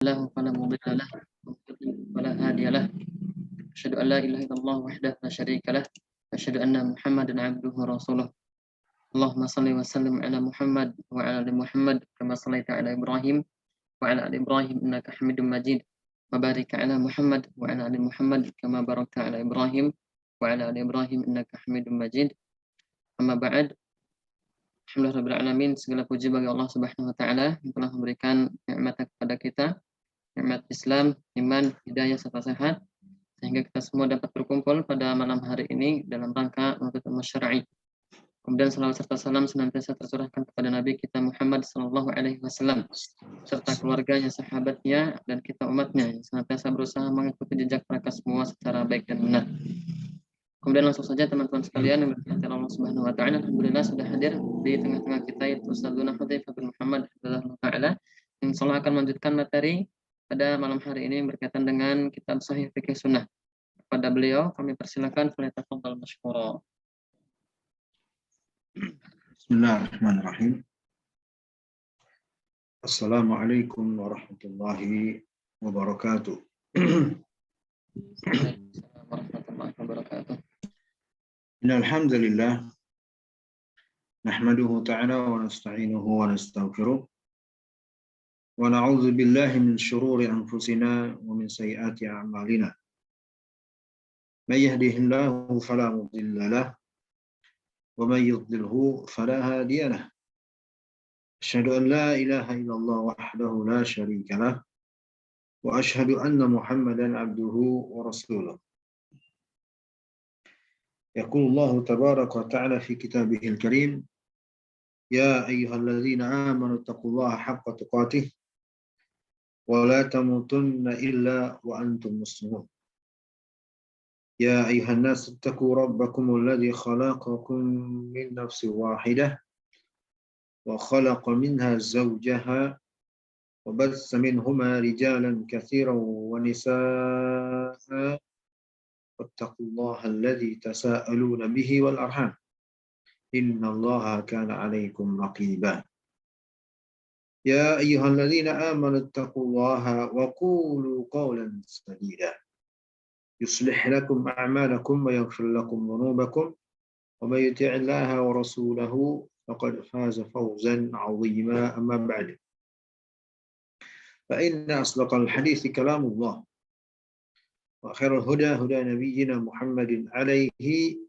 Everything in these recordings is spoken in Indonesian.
له فلا مضل له ومن يضلل فلا هادي له. أشهد أن لا إله إلا الله وحده لا شريك له وأشهد أن محمدا عبده ورسوله. اللهم صل وسلم على محمد وعلى آل محمد كما صليت على إبراهيم وعلى آل إبراهيم إنك حميد مجيد وبارك على محمد وعلى آل محمد كما باركت على إبراهيم وعلى آل إبراهيم إنك حميد مجيد. Amma ba'd. Alhamdulillah alamin, segala puji bagi Allah Subhanahu wa taala yang telah memberikan nikmat kepada kita, nikmat Islam, iman, hidayah serta sehat sehingga kita semua dapat berkumpul pada malam hari ini dalam rangka menuntut ilmu syar'i. Kemudian salawat serta salam senantiasa tercurahkan kepada Nabi kita Muhammad sallallahu alaihi wasallam serta keluarganya, sahabatnya dan kita umatnya yang senantiasa berusaha mengikuti jejak mereka semua secara baik dan benar. Kemudian langsung saja teman-teman sekalian yang berkata Allah Subhanahu wa taala, alhamdulillah sudah hadir di tengah-tengah kita yaitu Ustazuna Hudzaifah bin Muhammad radhiyallahu taala yang insyaallah akan melanjutkan materi pada malam hari ini yang berkaitan dengan kitab Sahih Fikih Sunnah. Kepada beliau kami persilakan, falyatafadhal mashkura. Bismillahirrahmanirrahim. Assalamualaikum warahmatullahi wabarakatuh. Assalamualaikum warahmatullahi wabarakatuh. Innal hamdalillah nahmaduhu ta'ala wa nasta'inuhu wa nastaghfiruh wa na'udzu billahi min shururi anfusina wa min sayyiati a'malina. May yahdihillahu fala mudilla lahu wa may yudlilhu fala hadiya lahu. Asyhadu an la ilaha illallah wahdahu la syarika lah wa asyhadu anna Muhammadan abduhu wa rasuluh. يقول الله تبارك وتعالى في كتابه الكريم يا أيها الذين آمنوا اتقوا الله حق تقاته ولا تموتن إلا وأنتم مسلمون يا أيها الناس اتقوا ربكم الذي خلقكم من نفس واحدة وخلق منها زوجها وبث منهما رجالا كثيرا ونساء واتقوا الله الذي تساءلون به والأرحام إن الله كان عليكم رقيبا يا أيها الذين آمنوا اتقوا الله وقولوا قولا سديدا يصلح لكم أعمالكم ويغفر لكم ذنوبكم ومن يطع الله ورسوله فقد فاز فوزا عظيما أما بعد فإن أصدق الحديث كلام الله وخير الهدى هدى نبينا محمد عليه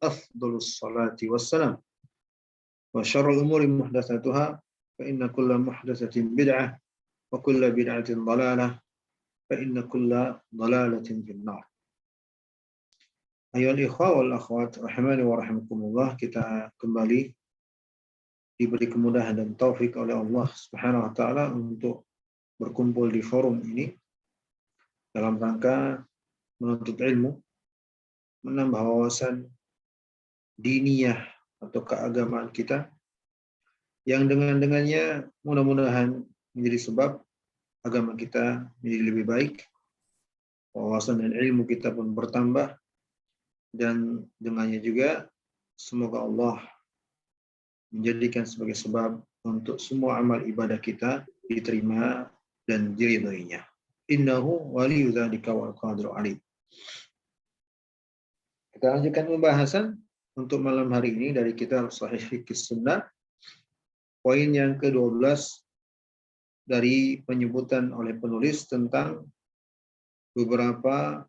أفضل الصلاة والسلام وشر الأمور محدثاتها فإن كل محدثة بدعة وكل بدعة ضلالة فإن كل ضلالة في النار. Ayol ikhwa wal akhwat rahimani wa rahimakumullah, kita kembali diberi kemudahan dan taufik oleh Allah Subhanahu wa taala untuk berkumpul di forum ini dalam rangka menuntut ilmu, menambah wawasan diniyah atau keagamaan kita yang dengannya mudah-mudahan menjadi sebab agama kita menjadi lebih baik, wawasan dan ilmu kita pun bertambah, dan dengannya juga semoga Allah menjadikan sebagai sebab untuk semua amal ibadah kita diterima dan diridhoinya. Innahu waliyyu dzalika wal qadiru alim. Kita lanjutkan pembahasan untuk malam hari ini dari kitab Sahih Fikih Sunnah. Poin yang ke-12 dari penyebutan oleh penulis tentang beberapa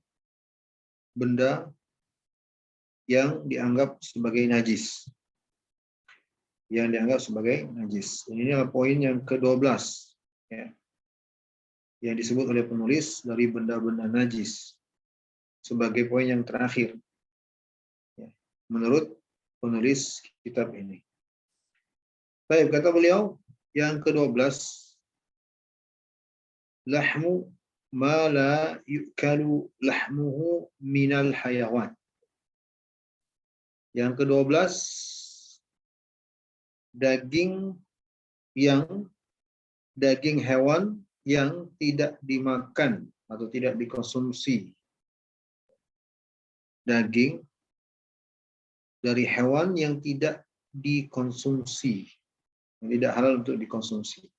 benda yang dianggap sebagai najis. Yang dianggap sebagai najis. Ini adalah poin yang ke-12. Ya. Yang disebut oleh penulis dari benda-benda najis. Sebagai poin yang terakhir. Ya. Menurut penulis kitab ini. Baik, kata beliau yang ke-12. Lahmu ma la yu'kalu lahmuhu minal hayawan. Yang ke-12, daging hewan yang tidak dimakan atau tidak dikonsumsi. Daging dari hewan yang tidak dikonsumsi, yang tidak halal untuk dikonsumsi.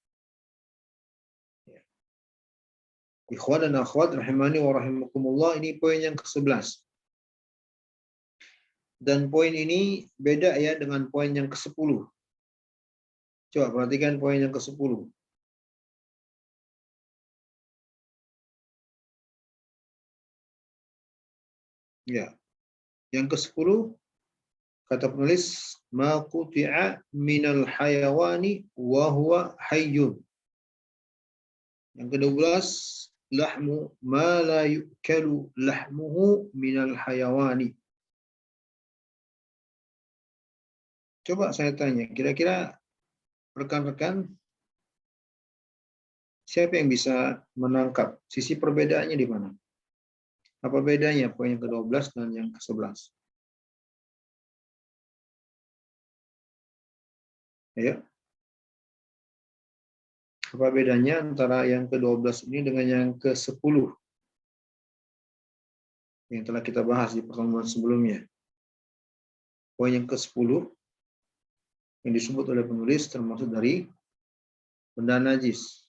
Ikhwan dan akhwat rahimani wa rahimakumullah, ini poin yang ke-11. Dan poin ini beda ya dengan poin yang ke-10. Coba perhatikan poin yang ke-10. Ya, yang ke-10 kata penulis ma quti'a minal hayawani wa huwa hayyun. Yang ke-12 lahmu ma la yu'kalu lahmuhu minal hayawani. Coba saya tanya, kira-kira rekan-rekan siapa yang bisa menangkap sisi perbedaannya di mana? Apa bedanya poin yang ke-12 dan yang ke-11? Ayo. Apa bedanya antara yang ke-12 ini dengan yang ke-10 yang telah kita bahas di pertemuan sebelumnya? Poin yang ke-10 yang disebut oleh penulis termasuk dari benda najis.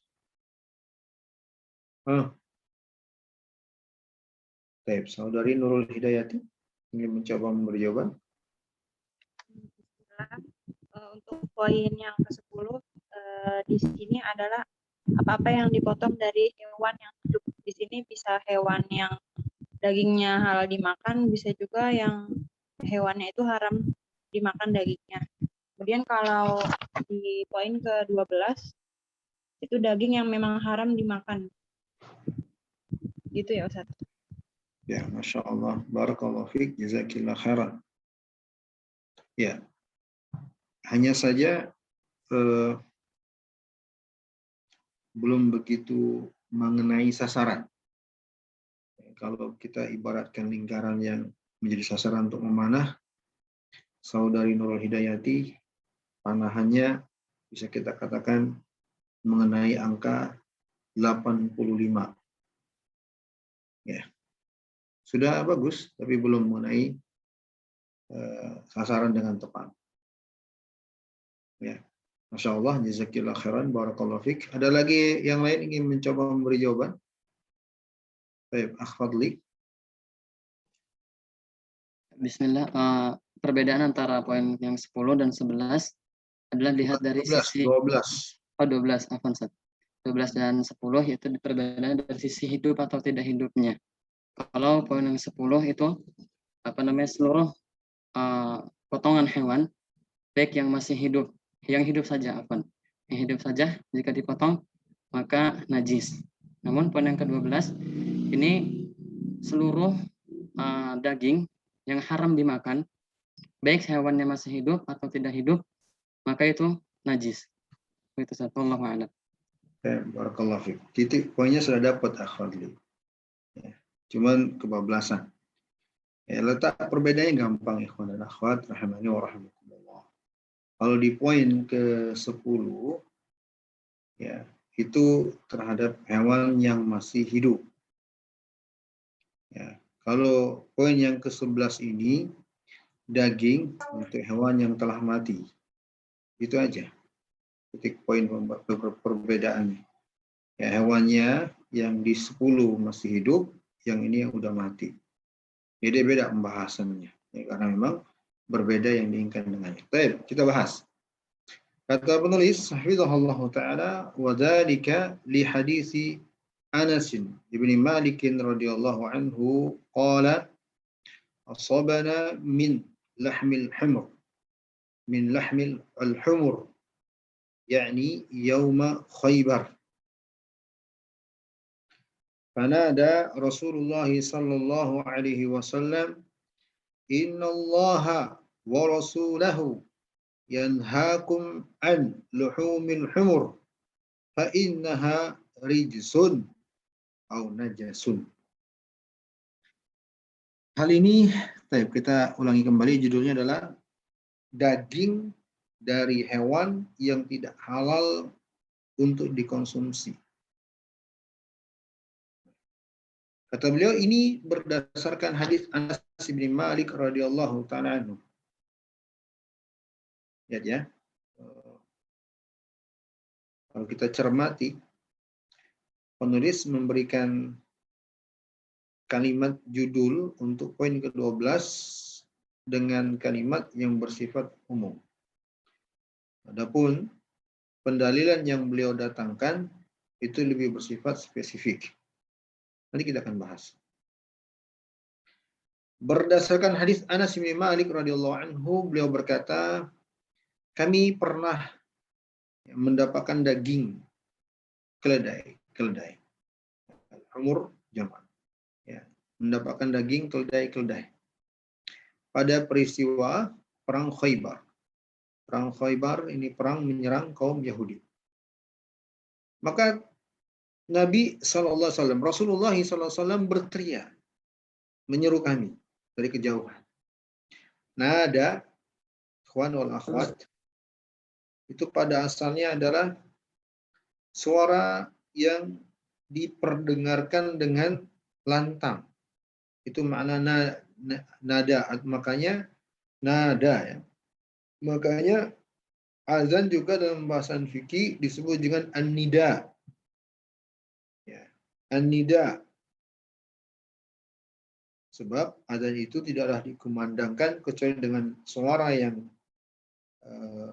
Baik, saudari Nurul Hidayati ingin mencoba memberi jawaban. Untuk poin yang ke-10 di sini adalah apa-apa yang dipotong dari hewan yang hidup. Di sini bisa hewan yang dagingnya halal dimakan, bisa juga yang hewannya itu haram dimakan dagingnya. Kemudian kalau di poin ke-12 itu daging yang memang haram dimakan. Gitu ya Ustaz. Ya, Masya Allah. Barakallahu fiik. Jazakillah khairan. Ya. Hanya saja belum begitu mengenai sasaran. Kalau kita ibaratkan lingkaran yang menjadi sasaran untuk memanah, saudari Nurul Hidayati panahannya bisa kita katakan mengenai angka 85. Ya. Sudah bagus, tapi belum mengenai sasaran dengan tepat. Ya. Masya Allah, jazakillah khairan, barakallahu fiik. Ada lagi yang lain ingin mencoba memberi jawaban? Baik, Akhfadli. Bismillah. Perbedaan antara poin yang 10 dan 11 adalah lihat dari 12, sisi 12. 12, afwan Ustaz. 12 dan 10 yaitu perbedaan dari sisi hidup atau tidak hidupnya. Kalau poin yang 10 itu seluruh potongan hewan baik yang masih hidup, yang hidup saja yang hidup saja jika dipotong maka najis. Namun poin yang ke-12 ini seluruh daging yang haram dimakan baik hewannya masih hidup atau tidak hidup maka itu najis. Itu satu, Allahu a'lam. Barakallahu fiik. Titik poinnya sudah dapat Akhfadli. Ya. Cuman kebablasan. Ya, letak perbedaannya gampang ikhwan dan akhwat rahimani wa rahimakumullah. Kalau di poin ke-10 ya, itu terhadap hewan yang masih hidup. Ya, kalau poin yang ke-11 ini daging untuk hewan yang telah mati. Itu aja. Titik poin perbedaannya. Ya, hewannya yang di 10 masih hidup, yang ini yang udah mati. Beda-beda pembahasannya. Ya, karena memang berbeda yang diinginkan dengannya. Baik, kita bahas. Kata penulis, hafizahullah ta'ala, wa dzalika li hadisi Anas bin Malik radhiyallahu anhu qala asabana min lahmil humr min lahmil al-humr يعني يوم خيبر فنادى رسول الله صلى الله عليه وسلم إن الله ورسوله ينهاكم عن لحوم الحمر فإنها رجس أو نجس. Hal ini kita ulangi kembali, judulnya adalah daging dari hewan yang tidak halal untuk dikonsumsi. Kata beliau ini berdasarkan hadis Anas bin Malik radhiyallahu taala anhu. Ya. Kalau kita cermati penulis memberikan kalimat judul untuk poin ke-12 dengan kalimat yang bersifat umum. Adapun pendalilan yang beliau datangkan itu lebih bersifat spesifik. Nanti kita akan bahas. Berdasarkan hadis Anas bin Malik radhiyallahu anhu, beliau berkata, kami pernah mendapatkan daging keledai. Umur jamak. Ya, mendapatkan daging keledai. Pada peristiwa perang Khaybar. Perang Khaybar ini perang menyerang kaum Yahudi. Maka Nabi SAW, Rasulullah SAW berteriak, menyeru kami dari kejauhan. Nada, ikhwan wal akhwat, itu pada asalnya adalah suara yang diperdengarkan dengan lantang. Itu makna nada, makanya nada ya. Makanya azan juga dalam bahasan fikih disebut dengan an-nida. Ya, an-nida. Sebab azan itu tidaklah dikumandangkan kecuali dengan suara yang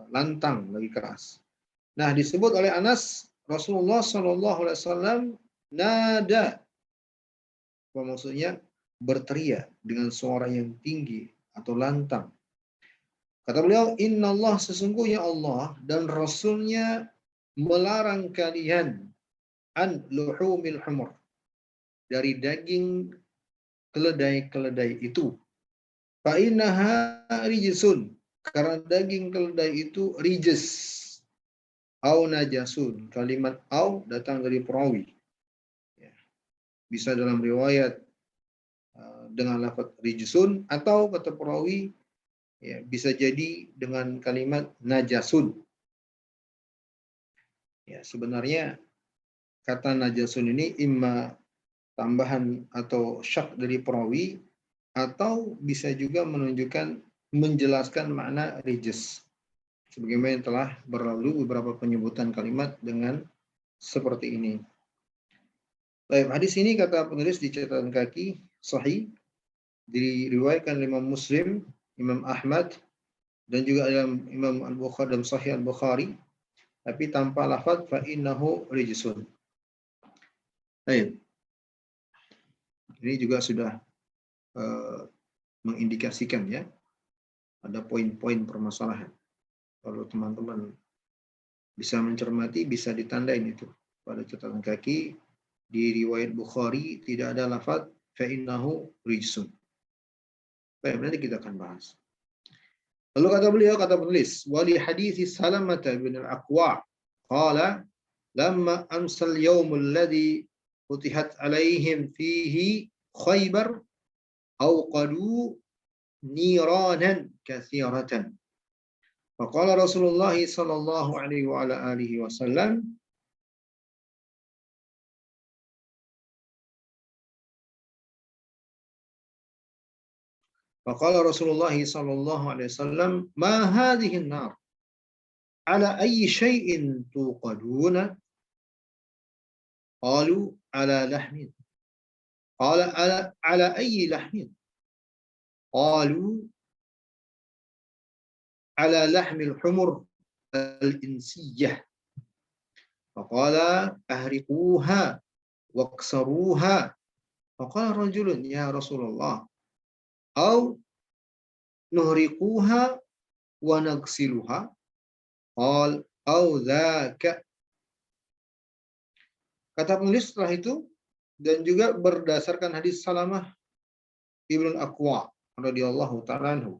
lantang, lagi keras. Nah, disebut oleh Anas, Rasulullah SAW nada. Apa maksudnya? Berteriak dengan suara yang tinggi atau lantang. Kata beliau, Inna Allah, sesungguhnya Allah dan Rasulnya melarang kalian an luhumil humur, dari daging keledai itu. Fa'innaha rijsun, karena daging keledai itu rijis. Au najasun, kalimat au datang dari perawi. Ya. Bisa dalam riwayat dengan lafaz rijsun, atau kata perawi ya, bisa jadi dengan kalimat najasun. Ya, sebenarnya kata najasun ini imma tambahan atau syak dari perawi, atau bisa juga menunjukkan, menjelaskan makna rijis. Sebagaimana yang telah berlalu beberapa penyebutan kalimat dengan seperti ini. Baik, hadis ini kata penulis di catatan kaki sahih, diriwayatkan Imam Muslim, Imam Ahmad, dan juga dalam Imam Al-Bukhari dan Sahih Al-Bukhari, tapi tanpa lafaz fa innahu rijsun. Baik. Ini juga sudah mengindikasikan ya, ada poin-poin permasalahan. Kalau teman-teman bisa mencermati, bisa ditandain itu pada catatan kaki. Di riwayat Bukhari tidak ada lafaz fa innahu rijsun. Baik, nanti kita akan bahas. Lalu kata beliau, kata penulis, wali hadits Salamah bin al-Aqwa qala lamma amsal yawmul ladzi futihat alaihim fihi Khaybar awqadu niranan katsiratan. Faqala Rasulullah sallallahu alaihi wa ala alihi wasallam, faqala Rasulullah sallallahu alaihi wasallam, ma hadhihi an-nar? Ala ayyi shay'in tuqaduna? Qalu ala lahmin. Qala ala ayyi lahmin? Qalu ala lahmil humur al-insiyah. Faqala ahriquha waqsaruha. Faqala rajulun ya Rasulullah, au nuhriquha wa nagsiluha. Qal au dzaka. Kata penulis setelah itu, dan juga berdasarkan hadis Salamah ibn Aqwa radhiyallahu ta'ala anhu.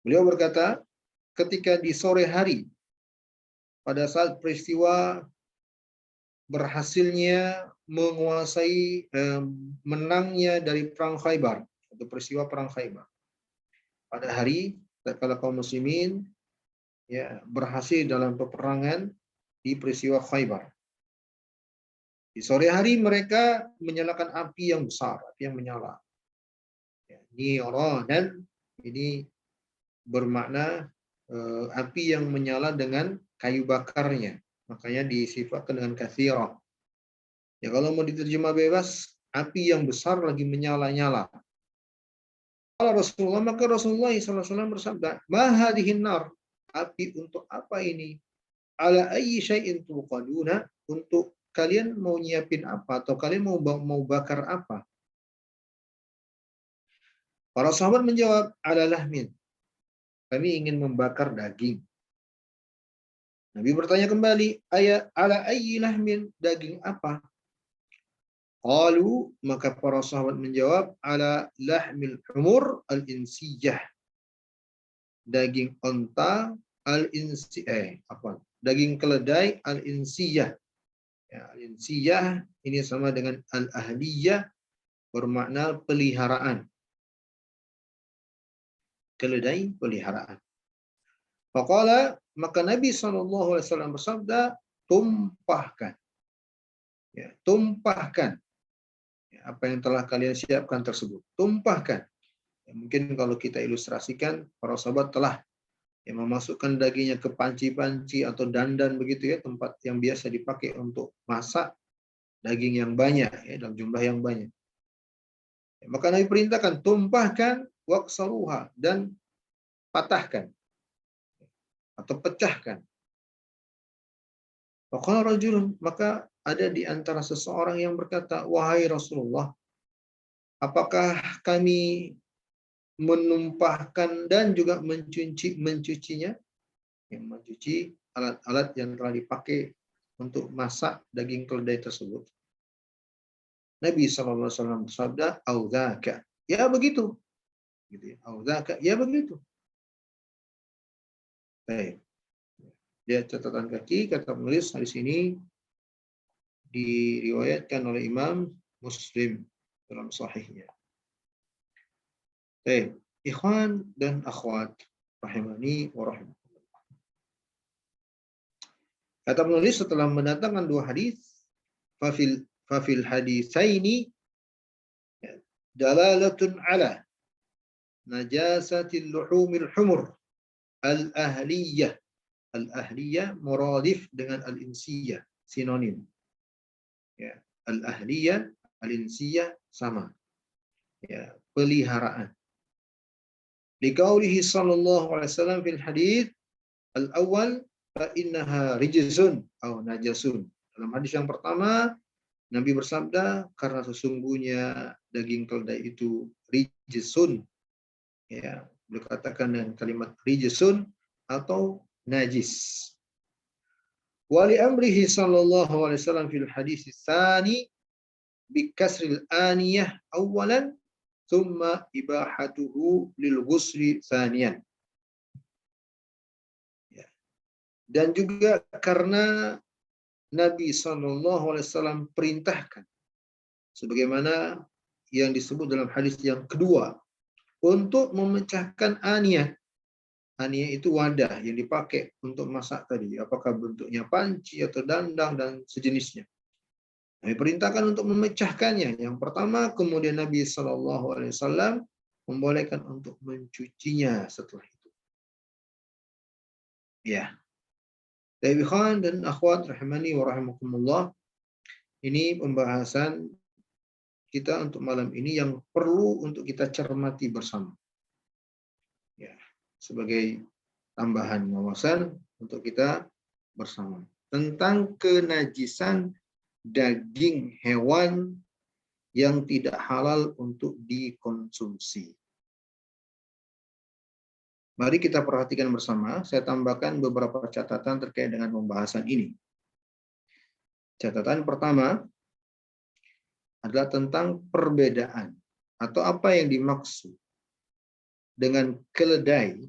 Beliau berkata, ketika di sore hari, pada saat peristiwa berhasilnya menguasai menangnya dari perang Khaybar, atau peristiwa perang Khaybar. Pada hari tatkala kaum muslimin ya berhasil dalam peperangan di peristiwa Khaybar. Di sore hari mereka menyalakan api yang besar, api yang menyala. Ya, niranan ini bermakna api yang menyala dengan kayu bakarnya. Makanya disifatkan dengan katsirah. Ya kalau mau diterjemah bebas, api yang besar lagi menyala-nyala. Kalau Rasulullah, maka Rasulullah SAW bersabda, "Ma hadhihi nar?" Api untuk apa ini? Ala ayyi syai'in tuqaduna? Untuk kalian mau nyiapin apa atau kalian mau bakar apa? Para sahabat menjawab, ala lahmin. Kami ingin membakar daging. Nabi bertanya kembali, ala ayyi lahmin? Daging apa? Qalu, maka para sahabat menjawab, ala lahmil humur al-insiyah. Daging onta al-insiyah. Daging keledai al-insiyah. Ya, al-insiyah ini sama dengan al-ahliyah, bermakna peliharaan. Keledai peliharaan. Faqala, maka Nabi SAW bersabda, tumpahkan. Ya, tumpahkan. Ya, apa yang telah kalian siapkan tersebut. Tumpahkan. Ya, mungkin kalau kita ilustrasikan, para sahabat telah memasukkan dagingnya ke panci-panci atau dandan begitu ya, tempat yang biasa dipakai untuk masak daging yang banyak ya, dalam jumlah yang banyak. Ya, maka Nabi perintahkan tumpahkan waqsaruha dan patahkan atau pecahkan. Faqala rajulun, maka ada di antara seseorang yang berkata, wahai Rasulullah, apakah kami menumpahkan dan juga mencucinya? Yang mencuci alat-alat yang telah dipakai untuk masak daging keledai tersebut. Nabi SAW bersabda, "Audzaka." Ya begitu. Gitu ya. Audzaka, ya begitu. Baik. Dia catatan kaki, kata penulis hadis ini diriwayatkan oleh Imam Muslim dalam sahihnya. Baik, ikhwan dan akhwat rahimani wa rahimakumullah. Kata penulis setelah mendatangkan dua hadis, fafil haditsaini dalalatun ala najasatil luhumil humur al-ahliyah. Al-ahliyah muradif dengan al-insiyah, sinonim. Ya, al-ahliyah, al-insiyah sama. Ya, peliharaan. Liqaulihi sallallahu alaihi wasallam fil hadits al-awwal fa innaha rijzun atau najasun. Dalam hadis yang pertama, Nabi bersabda, karena sesungguhnya daging keledai itu rijsun. Ya, dikatakan dengan kalimat rijsun atau najis. Wa li amrihi sallallahu alaihi wasallam fil hadis tsani bi kasril aniyah awalan thumma ibahatuhu lil ghusli tsaniyan. Ya. Dan juga karena Nabi sallallahu alaihi wasallam perintahkan sebagaimana yang disebut dalam hadis yang kedua untuk memecahkan aniyah. Aniyah itu wadah yang dipakai untuk masak tadi, apakah bentuknya panci atau dandang dan sejenisnya. Nabi perintahkan untuk memecahkannya. Yang pertama, kemudian Nabi SAW membolehkan untuk mencucinya setelah itu. Ya. Baik ikhwan dan akhwat rahimani wa rahimakumullah. Ini pembahasan kita untuk malam ini yang perlu untuk kita cermati bersama. Ya. Sebagai tambahan wawasan untuk kita bersama tentang kenajisan daging hewan yang tidak halal untuk dikonsumsi. Mari kita perhatikan bersama. Saya tambahkan beberapa catatan terkait dengan pembahasan ini. Catatan pertama adalah tentang perbedaan atau apa yang dimaksud dengan keledai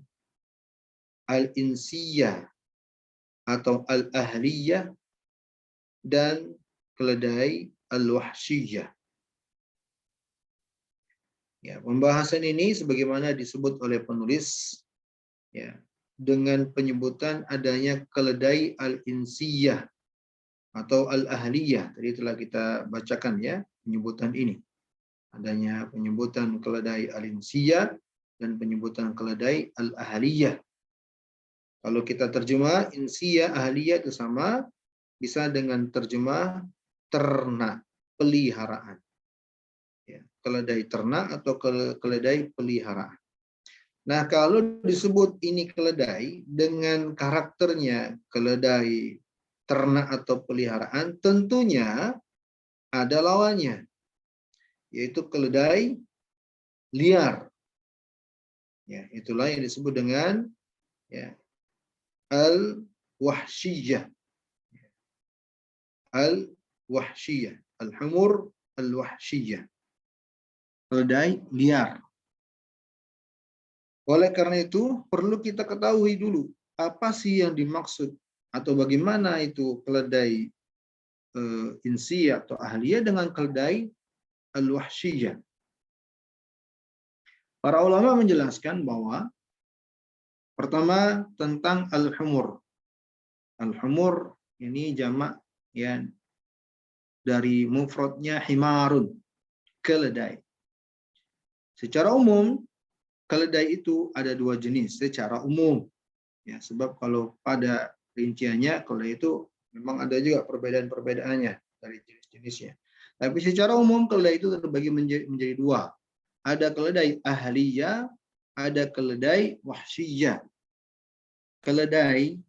al-insiyah atau al-ahliyah dan keledai al-wahsyiyah. Ya, pembahasan ini sebagaimana disebut oleh penulis ya, dengan penyebutan adanya keledai al-insiyah atau al-ahliyah. Tadi telah kita bacakan ya penyebutan ini. Adanya penyebutan keledai al-insiyah dan penyebutan keledai al-ahliyah. Kalau kita terjemah insiyah, ahliyah itu sama, bisa dengan terjemah ternak, peliharaan. Ya, keledai ternak atau keledai peliharaan. Nah, kalau disebut ini keledai dengan karakternya keledai ternak atau peliharaan, tentunya ada lawannya, yaitu keledai liar. Ya, itulah yang disebut dengan ya, al-wahsyiyah. Al-wahsyiyah, al-humur al-wahsyiyah. Keledai liar. Oleh karena itu, perlu kita ketahui dulu apa sih yang dimaksud atau bagaimana itu keledai insiyah atau ahliyah dengan keledai al-wahsyiyah. Para ulama menjelaskan bahwa pertama tentang al-humur. Al-humur ini jamak ya dari mufradnya himarun, keledai. Secara umum keledai itu ada dua jenis secara umum. Ya, sebab kalau pada rinciannya keledai itu memang ada juga perbedaan-perbedaannya dari jenis-jenisnya. Tapi secara umum keledai itu terbagi menjadi dua. Ada keledai ahliyah, ada keledai wahsyiyah. Keledai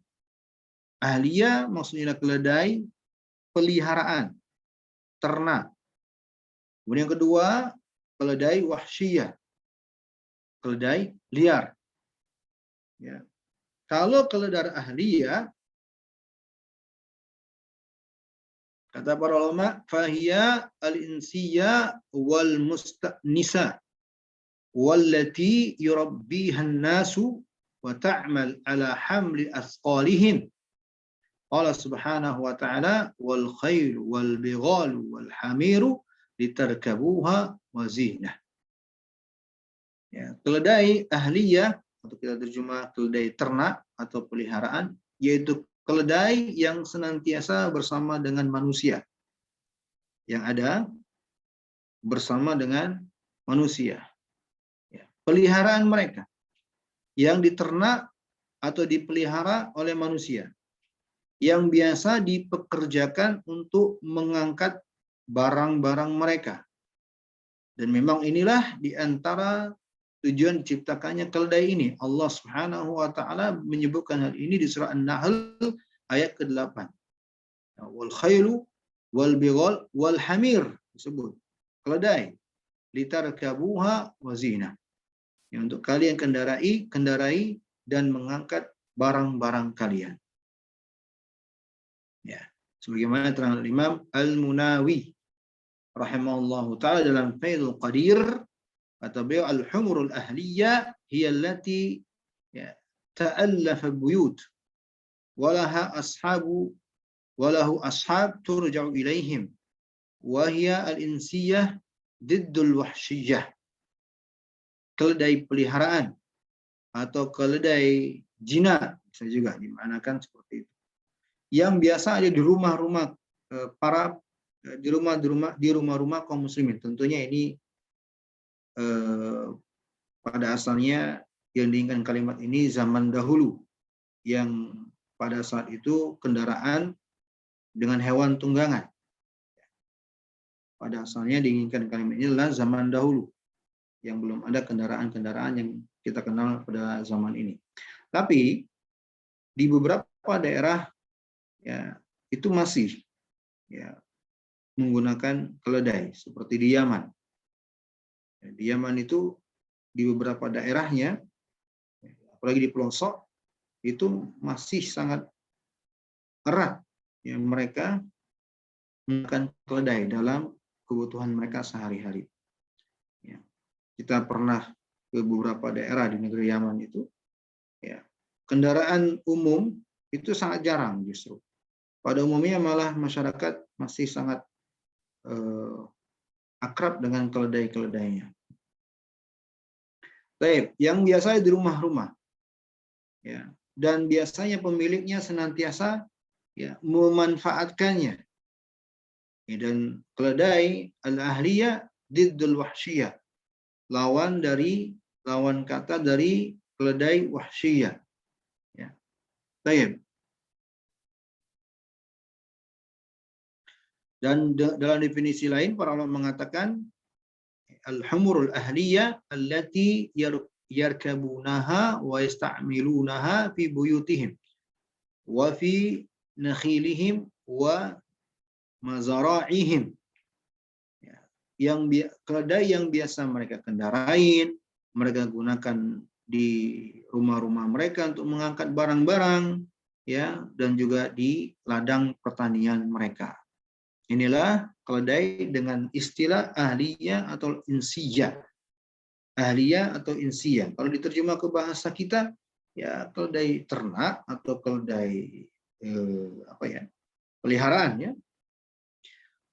ahliyah maksudnya keledai peliharaan, ternak. Kemudian yang kedua, keledai wahsyiyah, keledai liar. Ya. Kalau keledai ahliyah, kata para ulama, fahiya al-insiyah wal musta'nisa wallati yurabbiha an-nasu wa ta'mal ala hamli asqalihim. Allah Subhanahu wa ta'ala wal khair wal bighal wal hamiru litarkabuha wa zinah. Ya, keledai ahliyah atau kita terjemah keledai ternak atau peliharaan, yaitu keledai yang senantiasa bersama dengan manusia, yang ada bersama dengan manusia. Ya, peliharaan mereka yang diternak atau dipelihara oleh manusia, yang biasa dipekerjakan untuk mengangkat barang-barang mereka. Dan memang inilah di antara tujuan diciptakannya keledai ini. Allah Subhanahu wa ta'ala menyebutkan hal ini di surah An-Nahl ayat ke-8. Wal khailu wal bighal wal hamir disebut keledai litarkabuha wa zina. Ya, untuk kalian kendarai dan mengangkat barang-barang kalian. Ya, sebagaimana terang Imam Al-Munawi rahimahullahu taala dalam Faidul Qadir, kata beliau al-humurul ahliyah hiya allati ya ta'allafa buyut walaha ashabu walahu ashab turja'u ilaihim wa hiya al-insiyah diddul wahsyiyah. Keledai peliharaan atau keledai jinak bisa juga dimanakan seperti itu, yang biasa ada di rumah-rumah di rumah-rumah kaum muslimin. Tentunya ini pada asalnya yang diinginkan kalimat ini zaman dahulu, yang pada saat itu kendaraan dengan hewan tunggangan. Pada asalnya diinginkan kalimat ini adalah zaman dahulu, yang belum ada kendaraan-kendaraan yang kita kenal pada zaman ini. Tapi di beberapa daerah ya itu masih ya menggunakan keledai, seperti di Yaman. Di Yaman itu di beberapa daerahnya, apalagi di pelosok, itu masih sangat erat ya mereka menggunakan keledai dalam kebutuhan mereka sehari-hari. Ya. Kita pernah ke beberapa daerah di negeri Yaman itu, ya kendaraan umum itu sangat jarang justru. Pada umumnya malah masyarakat masih sangat akrab dengan keledai-keledainya. Baik, yang biasa di rumah-rumah, ya, dan biasanya pemiliknya senantiasa ya memanfaatkannya. Ya, dan keledai al-ahliyah diddul wahsyiyah, lawan kata dari keledai wahsyiyah. Ya. Baik. Dan dalam definisi lain para ulama mengatakan al-humurul ahliyah allati yarkabunaha wa yasta'milunaha fi buyutihim wa fi nakhilihim wa mazara'ihim. Keledai yang biasa mereka kendarain, mereka gunakan di rumah-rumah mereka untuk mengangkat barang-barang, ya, dan juga di ladang pertanian mereka. Inilah keledai dengan istilah ahliyah atau insiyah. Ahliyah atau insiyah. Kalau diterjemah ke bahasa kita, ya keledai ternak atau keledai peliharaan, ya.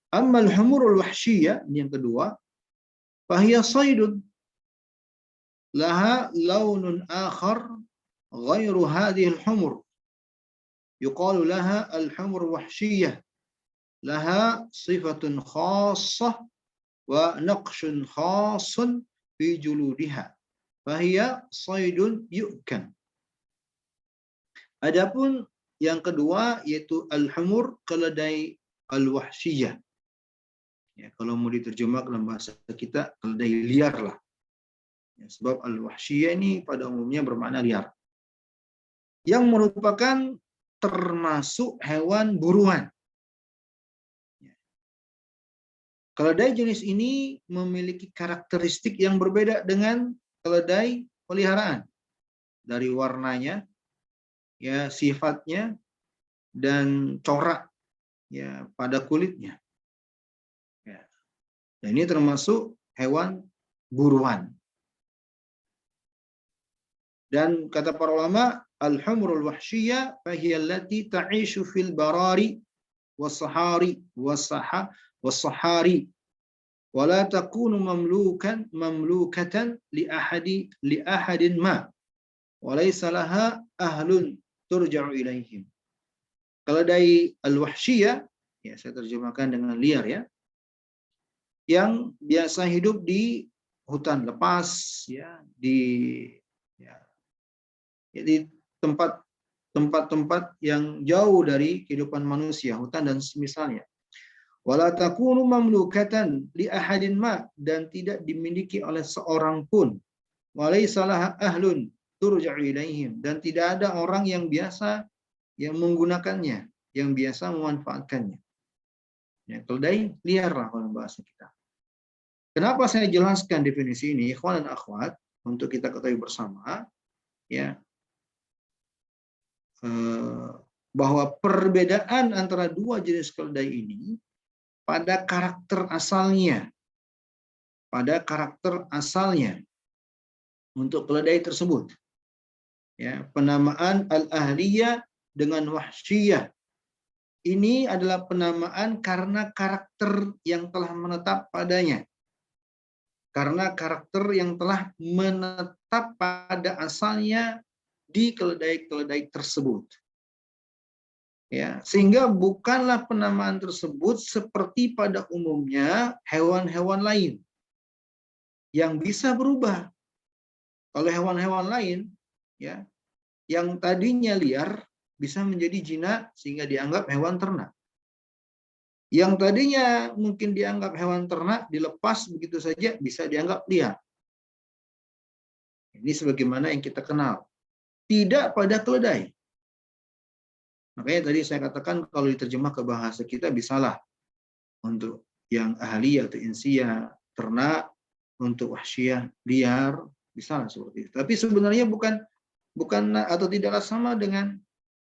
Ammal humurul wahsyiyah, ini yang kedua, fahiya saydun laha launun akhar ghairu hadhihi al-humur. Yuqalu laha al-humur wahsyiyah. Laha sifatun khassah wa naqshun khassun fi juludiha. Fahiya saydun yu'kan. Adapun yang kedua yaitu al-humur, keledai al-wahsyiyah. Ya, kalau mau diterjemah dalam bahasa kita, keledai liar lah. Ya, sebab al-wahsyiyah ini pada umumnya bermakna liar. Yang merupakan termasuk hewan buruan. Keledai jenis ini memiliki karakteristik yang berbeda dengan keledai peliharaan. Dari warnanya, ya, sifatnya, dan corak, ya, pada kulitnya. Ya. Dan ini termasuk hewan buruan. Dan kata para ulama, al-humrul wahsyiyah fahiya allati ta'ishu fil barari was-sahari was-sahari wa la takunu mamlukatan li ahadin ma wa laysa laha ahlun turja'u ilaihim. Keledai al-wahsyiyah, ya, saya terjemahkan dengan liar, ya, yang biasa hidup di hutan lepas, ya, di tempat-tempat yang jauh dari kehidupan manusia, hutan dan semisalnya. Wala takunu mamlukatan li ahadin ma, dan tidak dimiliki oleh seorang pun. Walaysa laha ahlun turja'u ilaihim, dan tidak ada orang yang biasa yang menggunakannya, yang biasa memanfaatkannya. Ya, keledai liar lah kalau bahasa kita. Kenapa saya jelaskan definisi ini, ikhwan dan akhwat, untuk kita ketahui bersama, ya, bahwa perbedaan antara dua jenis keledai ini pada karakter asalnya untuk keledai tersebut. Ya, penamaan al-ahliyah dengan wahsyiyah ini adalah penamaan karena karakter yang telah menetap padanya. Karena karakter yang telah menetap pada asalnya di keledai-keledai tersebut. Ya, sehingga bukanlah penamaan tersebut seperti pada umumnya hewan-hewan lain yang bisa berubah. Kalau hewan-hewan lain, ya, yang tadinya liar bisa menjadi jinak sehingga dianggap hewan ternak. Yang tadinya mungkin dianggap hewan ternak dilepas begitu saja bisa dianggap liar. Ini sebagaimana yang kita kenal. Tidak pada keledai. Makanya tadi saya katakan kalau diterjemah ke bahasa kita bisalah untuk yang ahli atau insiyah ternak, untuk wahsyiyah liar, bisalah seperti itu. Tapi sebenarnya bukan atau tidaklah sama dengan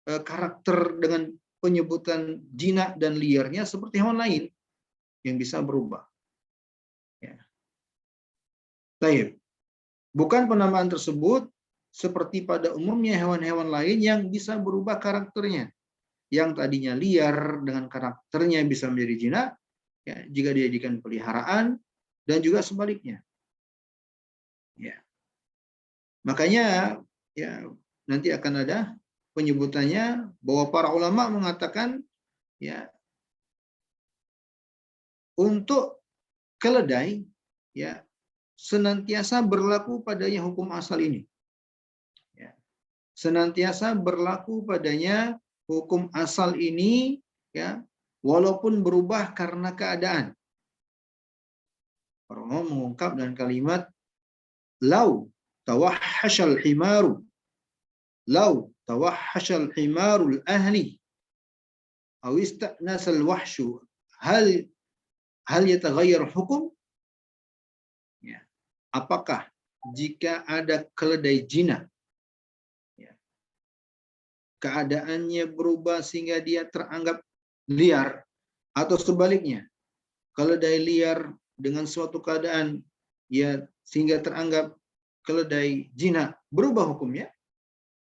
karakter dengan penyebutan jinak dan liarnya seperti hewan lain yang bisa berubah. Ya. Baik. Bukan penamaan tersebut seperti pada umumnya hewan-hewan lain yang bisa berubah karakternya. Yang tadinya liar dengan karakternya bisa menjadi jinak, ya, jika dijadikan peliharaan, dan juga sebaliknya. Ya. Makanya, ya, nanti akan ada penyebutannya bahwa para ulama mengatakan, ya, untuk keledai, ya, senantiasa berlaku padanya hukum asal ini. Senantiasa berlaku padanya hukum asal ini, ya, walaupun berubah karena keadaan. Para ulama mengungkap dengan kalimat lau tawahhashal himaru, lau tawahhashal himarul ahli aw istanasal wahshu hal yataghayyar hukum. Ya. Apakah jika ada keledai jinak, ya, keadaannya berubah sehingga dia teranggap liar, atau sebaliknya, keledai liar dengan suatu keadaan ya sehingga teranggap keledai jinak, berubah hukumnya?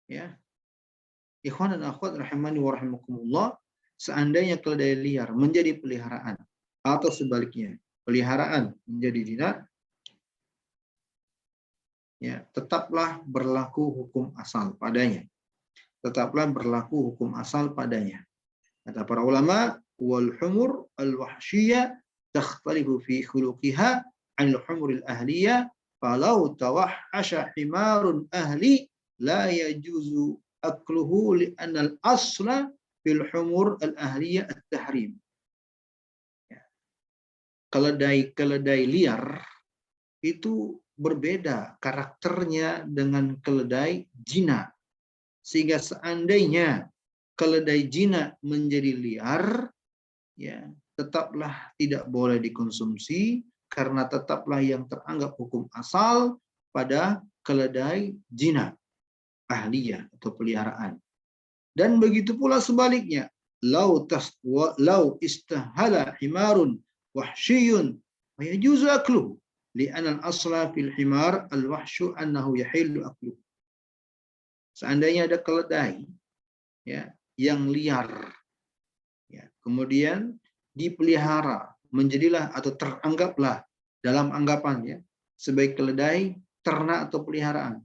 Ya. Ikhwan dan akhwat rahimani wa rahimakumullah, seandainya keledai liar menjadi peliharaan atau sebaliknya peliharaan menjadi jinak, ya, tetaplah berlaku hukum asal padanya. Tetaplah berlaku hukum asal padanya. Kata para ulama, wal humur al wahsyiyah takhtalifu fi khuluqiha an al humur al ahliyah, falau tawahhasha himarun ahli la yajuzu akluhu li anna al asla fil humur al ahliyah at tahrim. Keledai liar itu berbeda karakternya dengan keledai jinak. Sehingga seandainya keledai jinak menjadi liar, ya, tetaplah tidak boleh dikonsumsi karena tetaplah yang teranggap hukum asal pada keledai jinak, ahliyah atau peliharaan. Dan begitu pula sebaliknya, lau istahala himarun wahsyiyun wa yajuzu akluhu li'anna al-asla fil himar al-wahsyu annahu yahillu akluhu. Seandainya ada keledai, ya, yang liar, ya, kemudian dipelihara, menjadilah atau teranggaplah dalam anggapannya sebagai keledai ternak atau peliharaan,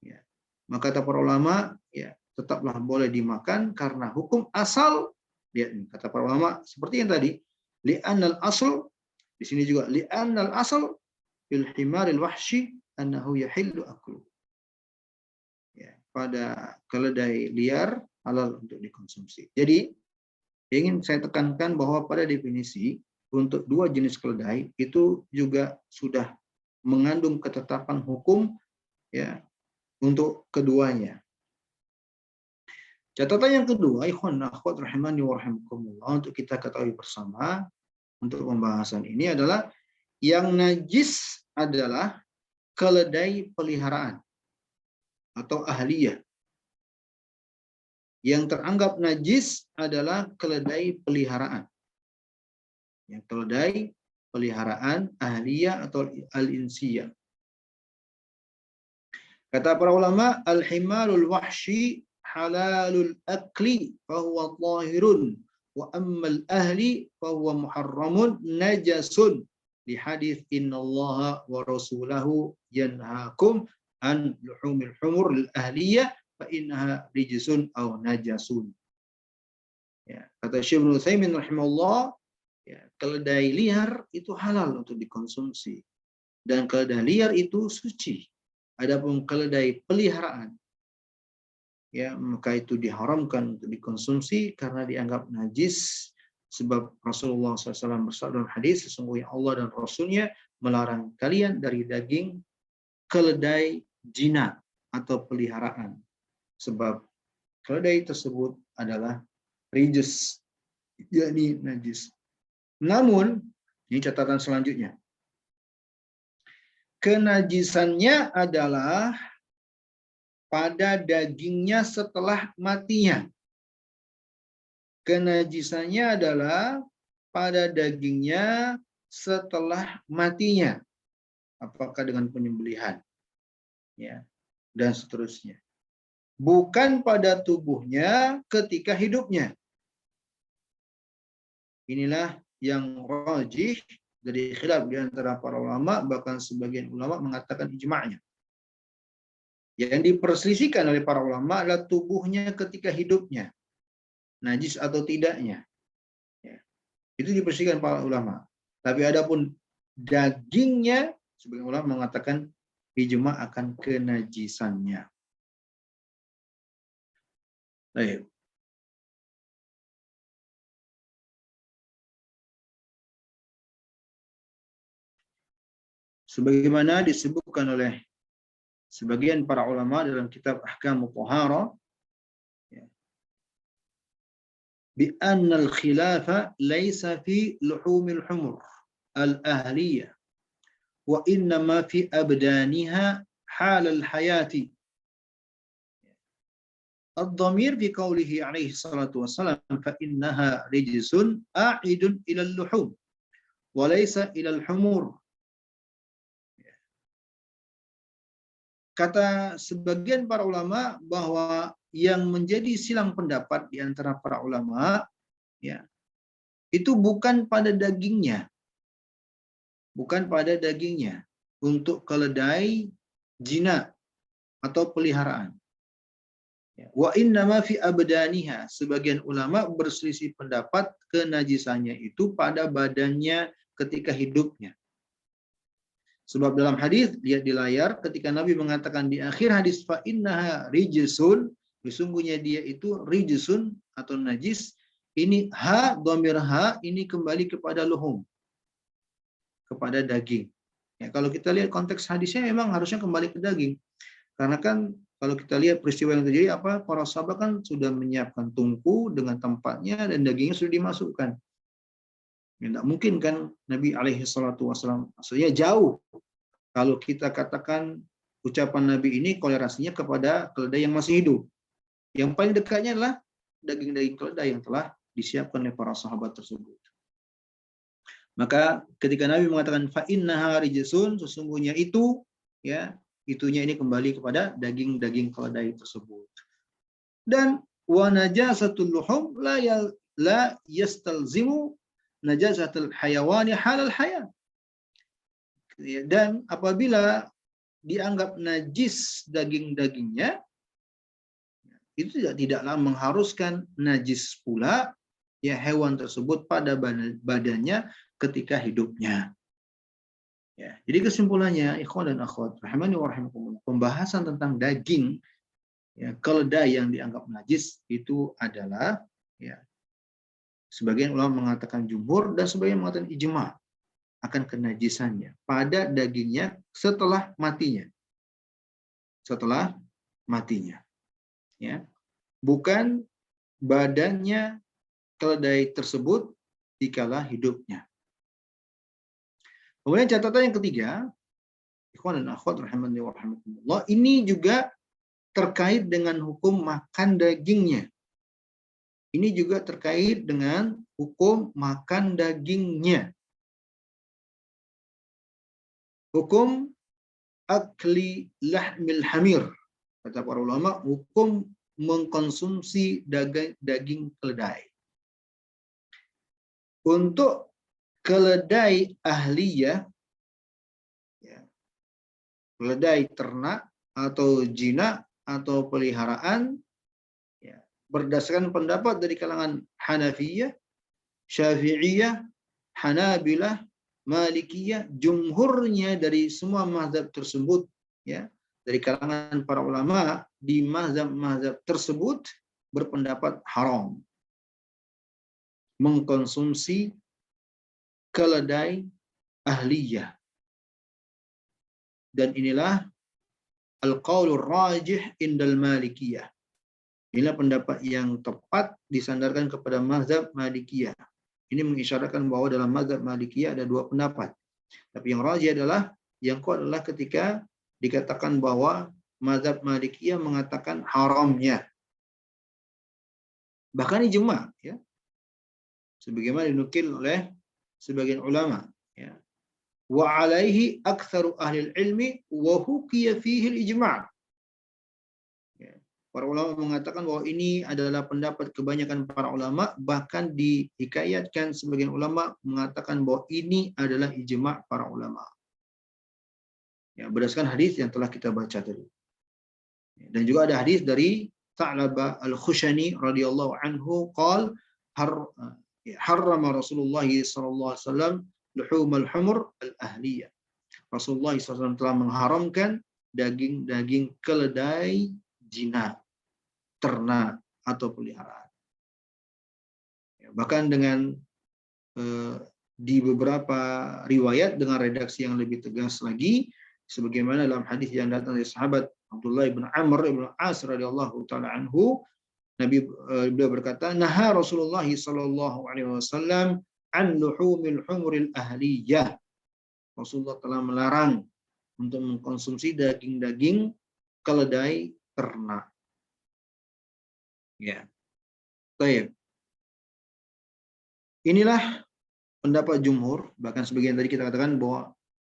ya, maka kata para ulama, ya, tetaplah boleh dimakan karena hukum asal, lihat nih, kata para ulama seperti yang tadi, li'annal asl, di sini juga li'annal asl fil himaril wahsyi annahu yahillu akluhu. Ya, pada keledai liar halal untuk dikonsumsi. Jadi ingin saya tekankan bahwa pada definisi untuk dua jenis keledai itu juga sudah mengandung ketetapan hukum, ya, untuk keduanya. Catatan yang kedua, ikhwan akhwat rahimani wa rahimakumullah, untuk kita ketahui bersama untuk pembahasan ini adalah yang najis adalah keledai peliharaan atau ahliyah. Yang teranggap najis adalah keledai peliharaan. Yang keledai peliharaan ahliyah atau al-insiyah. Kata para ulama, al-himarul wahsyi halalul akli fahuwa tahirun wa ammal ahli fahuwa muharramun najasun li hadits innallaha wa rasulahu yanhaakum an luhumil humur al-ahliyah fa innaha rijsun aw najasun. Ya, kata Syekh Ibnu Utsaimin rahimahullah, ya, keledai liar itu halal untuk dikonsumsi dan keledai liar itu suci. Adapun keledai peliharaan, ya, maka itu diharamkan untuk dikonsumsi karena dianggap najis, sebab Rasulullah SAW bersabda dalam hadis, sesungguhnya Allah dan Rasulnya melarang kalian dari daging keledai jinak atau peliharaan, sebab keledai tersebut adalah rijis, yakni najis. Namun, ini catatan selanjutnya, kenajisannya adalah pada dagingnya setelah matinya. Kenajisannya adalah pada dagingnya setelah matinya. Apakah dengan penyembelihan, ya, dan seterusnya. Bukan pada tubuhnya ketika hidupnya. Inilah yang rajih dari khilaf di antara para ulama, bahkan sebagian ulama mengatakan ijma'nya. Yang diperselisihkan oleh para ulama adalah tubuhnya ketika hidupnya, najis atau tidaknya. Ya, itu diperselisihkan para ulama. Tapi adapun dagingnya, sebagian ulama mengatakan ijma' akan kenajisannya. Baik. Sebagaimana disebutkan oleh sebagian para ulama dalam kitab Ahkamut Thahara, bi anna al-khilafa laysa fi luhumil humur al-ahliyah wa innama fi abdaniha hal al-hayati. الضمير في قوله عليه الصلاة والسلام فإنها رجس أعيد إلى اللحوم وليس إلى الحمور. Kata sebagian para ulama bahwa yang menjadi silang pendapat di antara para ulama, ya, itu bukan pada dagingnya, untuk keledai, jinak atau peliharaan. Wa innama fi abdaniha, sebagian ulama berselisih pendapat kenajisannya itu pada badannya ketika hidupnya. Sebab dalam hadis, lihat di layar, ketika Nabi mengatakan di akhir hadis fa innaha rijsun, sesungguhnya dia itu rijsun atau najis, ini dhamir ini kembali kepada luhum, kepada daging. Ya, kalau kita lihat konteks hadisnya memang harusnya kembali ke daging. Karena kan kalau kita lihat peristiwa yang terjadi, para sahabat kan sudah menyiapkan tungku dengan tempatnya dan dagingnya sudah dimasukkan. Ya, tidak mungkin kan Nabi alaihi salatu wasallam, maksudnya jauh. Kalau kita katakan ucapan Nabi ini kolerasinya kepada keledai yang masih hidup. Yang paling dekatnya adalah daging-daging keledai yang telah disiapkan oleh para sahabat tersebut. Maka ketika Nabi mengatakan fa innaha rijsun, sesungguhnya itu, ya, itunya ini kembali kepada daging-daging keledai tersebut. Dan wa najasatul luhum la yastalzimu najasatul hayawani halal hayat. Dan apabila dianggap najis daging-dagingnya, itu tidaklah mengharuskan najis pula ya hewan tersebut pada badannya ketika hidupnya. Ya, jadi kesimpulannya, ikhwan dan akhwat rahimani wa rahimakumullah, pembahasan tentang daging, ya, keledai yang dianggap najis itu adalah, ya, sebagian ulama mengatakan jumhur dan sebagian mengatakan ijma akan kenajisannya pada dagingnya setelah matinya. Setelah matinya. Ya. Bukan badannya keledai tersebut dikala hidupnya. Kemudian catatan yang ketiga, ikhwan dan akhwat rahimani wa rahimakumullah, ini juga terkait dengan hukum makan dagingnya. Ini juga terkait dengan hukum makan dagingnya. Hukum akli lahmil hamir, kata para ulama, hukum mengkonsumsi daging keledai. Untuk keledai ahliyah, ya, keledai ternak atau jinak atau peliharaan, ya, berdasarkan pendapat dari kalangan Hanafiyah, Syafi'iyah, Hanabilah, Malikiyah, jumhurnya dari semua mazhab tersebut, ya, dari kalangan para ulama di mazhab-mazhab tersebut berpendapat haram mengkonsumsi keledai ahliyah. Dan inilah al-qaulur rajih indal Malikiyah. Inilah pendapat yang tepat disandarkan kepada mazhab Malikiyah. Ini mengisyaratkan bahwa dalam mazhab Malikiyah ada dua pendapat. Tapi yang rajih adalah, yang kuat adalah ketika dikatakan bahwa mazhab Malikiyah mengatakan haramnya. Bahkan ijma, ya. Sebagaimana dinukil oleh sebagian ulama, ya. Wa alaihi aktsaru ahli ilmi wa hukiya fihi al-ijma'. Ya. Para ulama mengatakan bahwa ini adalah pendapat kebanyakan para ulama, bahkan dihikayatkan sebagian ulama mengatakan bahwa ini adalah ijma' para ulama. Ya, berdasarkan hadis yang telah kita baca tadi. Dan juga ada hadis dari Tha'labah al-Khushani radhiyallahu anhu qala harrama Rasulullah sallallahu alaihi wasallam luhumul humur al-ahliyah. Rasulullah SAW telah mengharamkan daging-daging keledai jinak, ternak atau peliharaan. Ya, bahkan dengan di beberapa riwayat dengan redaksi yang lebih tegas lagi, sebagaimana dalam hadis yang datang dari sahabat Abdullah bin Amr bin As radhiyallahu taala anhu, beliau berkata, "Naha Rasulullah sallallahu alaihi wasallam an luhumil humuril ahliyah." Rasulullah telah melarang untuk mengkonsumsi daging-daging keledai ternak. Ya. Baik. Inilah pendapat jumhur, bahkan sebagian tadi kita katakan bahwa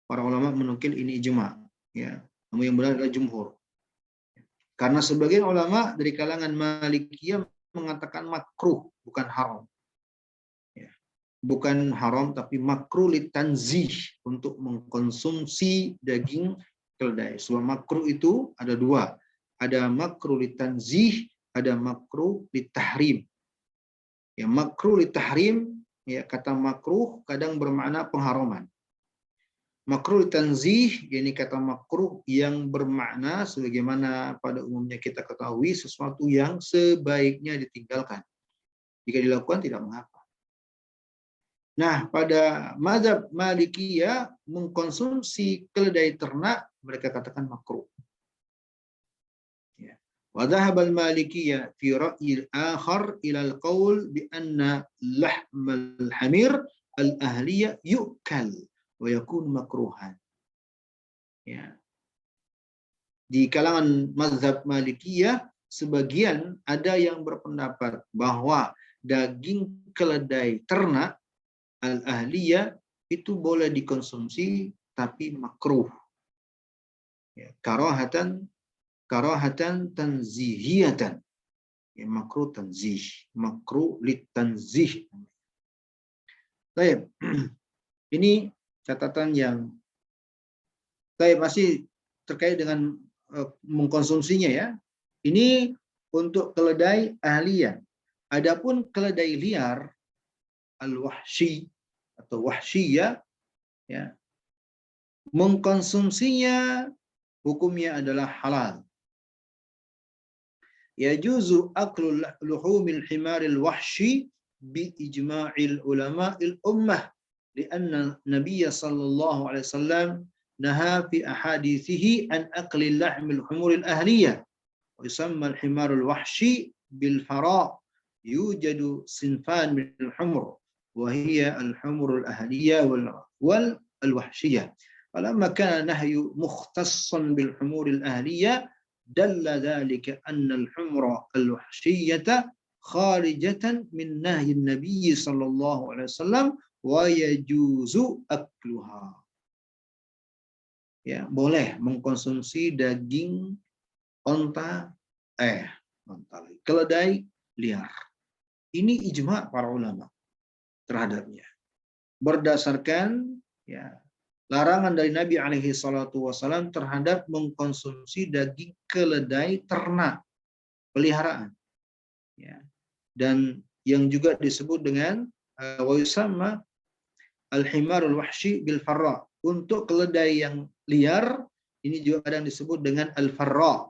para ulama menukil ini ijma, ya. Namun yang benar adalah jumhur. Karena sebagian ulama dari kalangan Malikiyah mengatakan makruh, bukan haram. Ya. Bukan haram, tapi makruh litanzih, untuk mengkonsumsi daging keledai. Sebab makruh itu ada dua. Ada makruh litanzih, ada makruh litahrim. Ya, makruh litahrim, ya, kata makruh kadang bermakna pengharaman. Makruh tanzih, yakni kata makruh yang bermakna sebagaimana pada umumnya kita ketahui sesuatu yang sebaiknya ditinggalkan. Jika dilakukan tidak mengapa. Nah, pada mazhab Malikiyah mengkonsumsi keledai ternak mereka katakan makruh. Ya. Wa dhahaba al-Malikiyah fi ra'yil akhar ila al-qaul bi anna lahmal hamir al-ahliyah yu'kal wa yakun makruhan. Ya. Di kalangan mazhab Malikiyah sebagian ada yang berpendapat bahwa daging keledai ternak al-ahliyah itu boleh dikonsumsi tapi makruh. Ya, karahatan tanzihiyatan. Ya, makruh tanzih, makruh litanzih. Baik. Ini catatan yang masih terkait dengan mengkonsumsinya, ya. Ini untuk keledai ahliyah. Adapun keledai liar al-wahshi atau wahsyiyah, ya, mengkonsumsinya hukumnya adalah halal. Yajuzu aklu luhumil himaril wahshi bi ijma'il ulama'il ummah. Lianna Nabiya sallallahu alaihi wasallam naha fi ahadithihi an akli lahmil humuril ahliyah wa yusamma al-himarul wahshi bil fara' yujadu sinfan min al-humur wa hiya al-humurul ahliyah wal al-wahshiyah. Falamma kana nahyu mukhtassan bil humuril ahliyah dalla dhalika anna al-humra al-wahshiyata kharijatan min nahyi an-nabiy sallallahu alaihi wasallam wa yajuzu akluha. Ya, boleh mengkonsumsi daging keledai liar. Ini ijma para ulama terhadapnya. Berdasarkan, ya, larangan dari Nabi alaihi salatu wasallam terhadap mengkonsumsi daging keledai ternak peliharaan. Ya. Dan yang juga disebut dengan wa yusamma al-himarul wahshi bil farra. Untuk keledai yang liar ini juga kadang disebut dengan al-farra.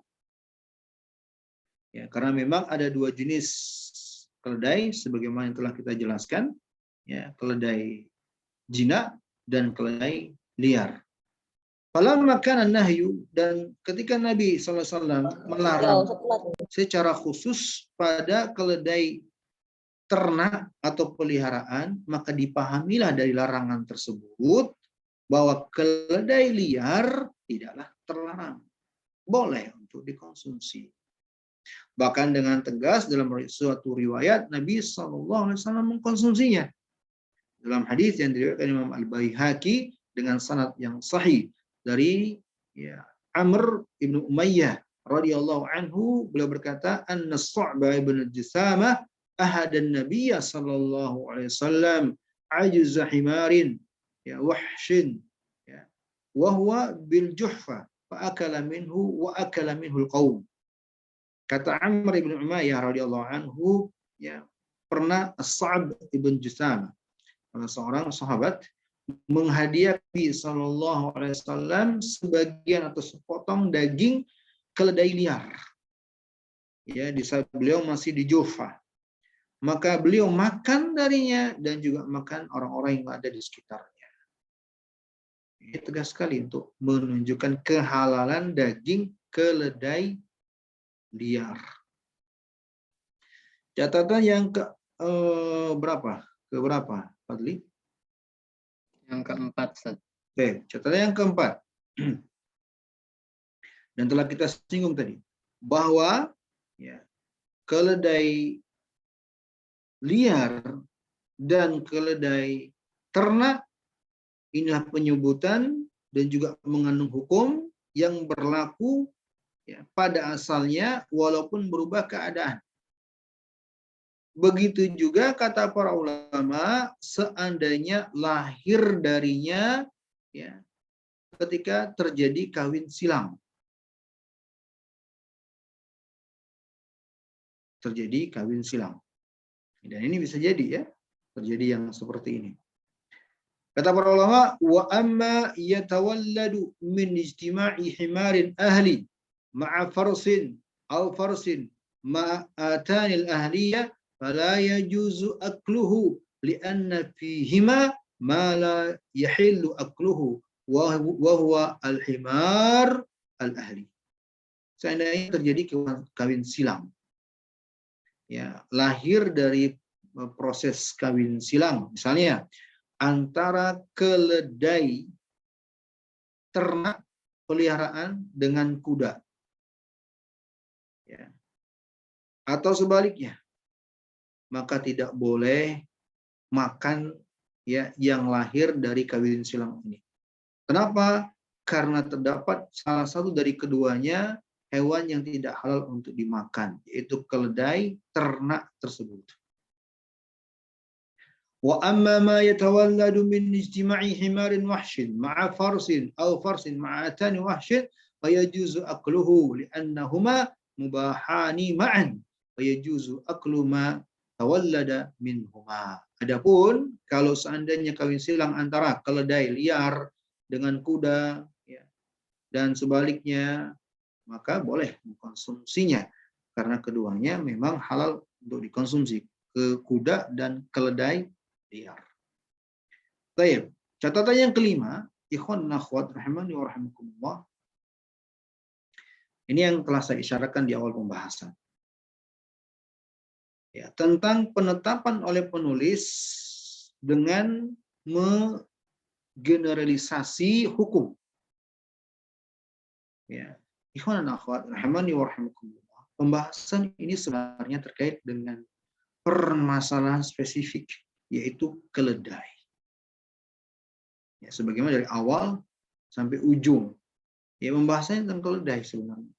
Ya, karena memang ada dua jenis keledai sebagaimana yang telah kita jelaskan, ya, keledai jinak dan keledai liar. Falamma kana nahyu, dan ketika Nabi SAW melarang secara khusus pada keledai ternak atau peliharaan, maka dipahamilah dari larangan tersebut bahwa keledai liar tidaklah terlarang, boleh untuk dikonsumsi. Bahkan dengan tegas dalam suatu riwayat Nabi SAW mengkonsumsinya. Dalam hadis yang diriwayatkan Imam Al-Baihaqi dengan sanad yang sahih dari, ya, Amr ibn Umayyah radhiyallahu anhu, beliau berkata, anna Su'bah ibn Jusamah ahadan Nabiy sallallahu alaihi wasallam ajuz himarin, ya, wahshin, ya, wa huwa bil Juhfa fa akala minhu wa akala minhu al-qaum. Kata Amr ibn Umayyah radhiyallahu anhu, ya, pernah As-Sa'b ibn Jusamah, seorang sahabat, menghadiah Nabi sallallahu alaihi wasallam sebagian atau sepotong daging keledai liar. Ya, di saat beliau masih di Juhfa. maka beliau makan darinya dan juga makan orang-orang yang ada di sekitarnya. Ini tegas sekali untuk menunjukkan kehalalan daging keledai liar. Catatan yang ke berapa? Ke berapa, Fadli? Yang keempat, Ustaz. Oke, catatan yang keempat. Dan telah kita singgung tadi bahwa ya, keledai liar dan keledai ternak inilah penyebutan dan juga mengandung hukum yang berlaku ya, pada asalnya walaupun berubah keadaan. Begitu juga kata para ulama, seandainya lahir darinya ya, ketika terjadi kawin silang. Terjadi kawin silang. Dan ini bisa jadi ya, terjadi yang seperti ini. Kata para ulama, wa amma yatawalladu min ijtima'i himarin ahli ma'a farsin aw farsin ma'a atanil ahliyah fala yajuzu akluhu li'anna fihima ma la yahillu akluhu wa huwa al-himar al-ahli. Seandainya terjadi kawin silang, ya, lahir dari proses kawin silang, misalnya antara keledai ternak peliharaan dengan kuda, ya, atau sebaliknya, maka tidak boleh makan ya yang lahir dari kawin silang ini. Kenapa? Karena terdapat salah satu dari keduanya hewan yang tidak halal untuk dimakan, yaitu keledai ternak tersebut. Wa amma ma yatawalladu min ijtima'i himarin wahshin ma'a farsin aw farsin ma'a atani wahshin fa yajuzu akluhu li'annahuma mubahani ma'an wa yajuzu aklu ma tawallada minhuma. Adapun kalau seandainya kawin silang antara keledai liar dengan kuda ya, dan sebaliknya, maka boleh mengkonsumsinya karena keduanya memang halal untuk dikonsumsi, ke kuda dan keledai liar. Baik, catatan yang kelima, ikhwan dan akhwat rahimani wa rahimakumullah. Ini yang telah saya isyaratkan di awal pembahasan. Ya, tentang penetapan oleh penulis dengan menggeneralisasi hukum. Ya, ikhwan dan akhwat rahimani wa rahimakumullah. Pembahasan ini sebenarnya terkait dengan permasalahan spesifik, yaitu keledai. Ya, sebagaimana dari awal sampai ujung, ya pembahasannya tentang keledai sebenarnya.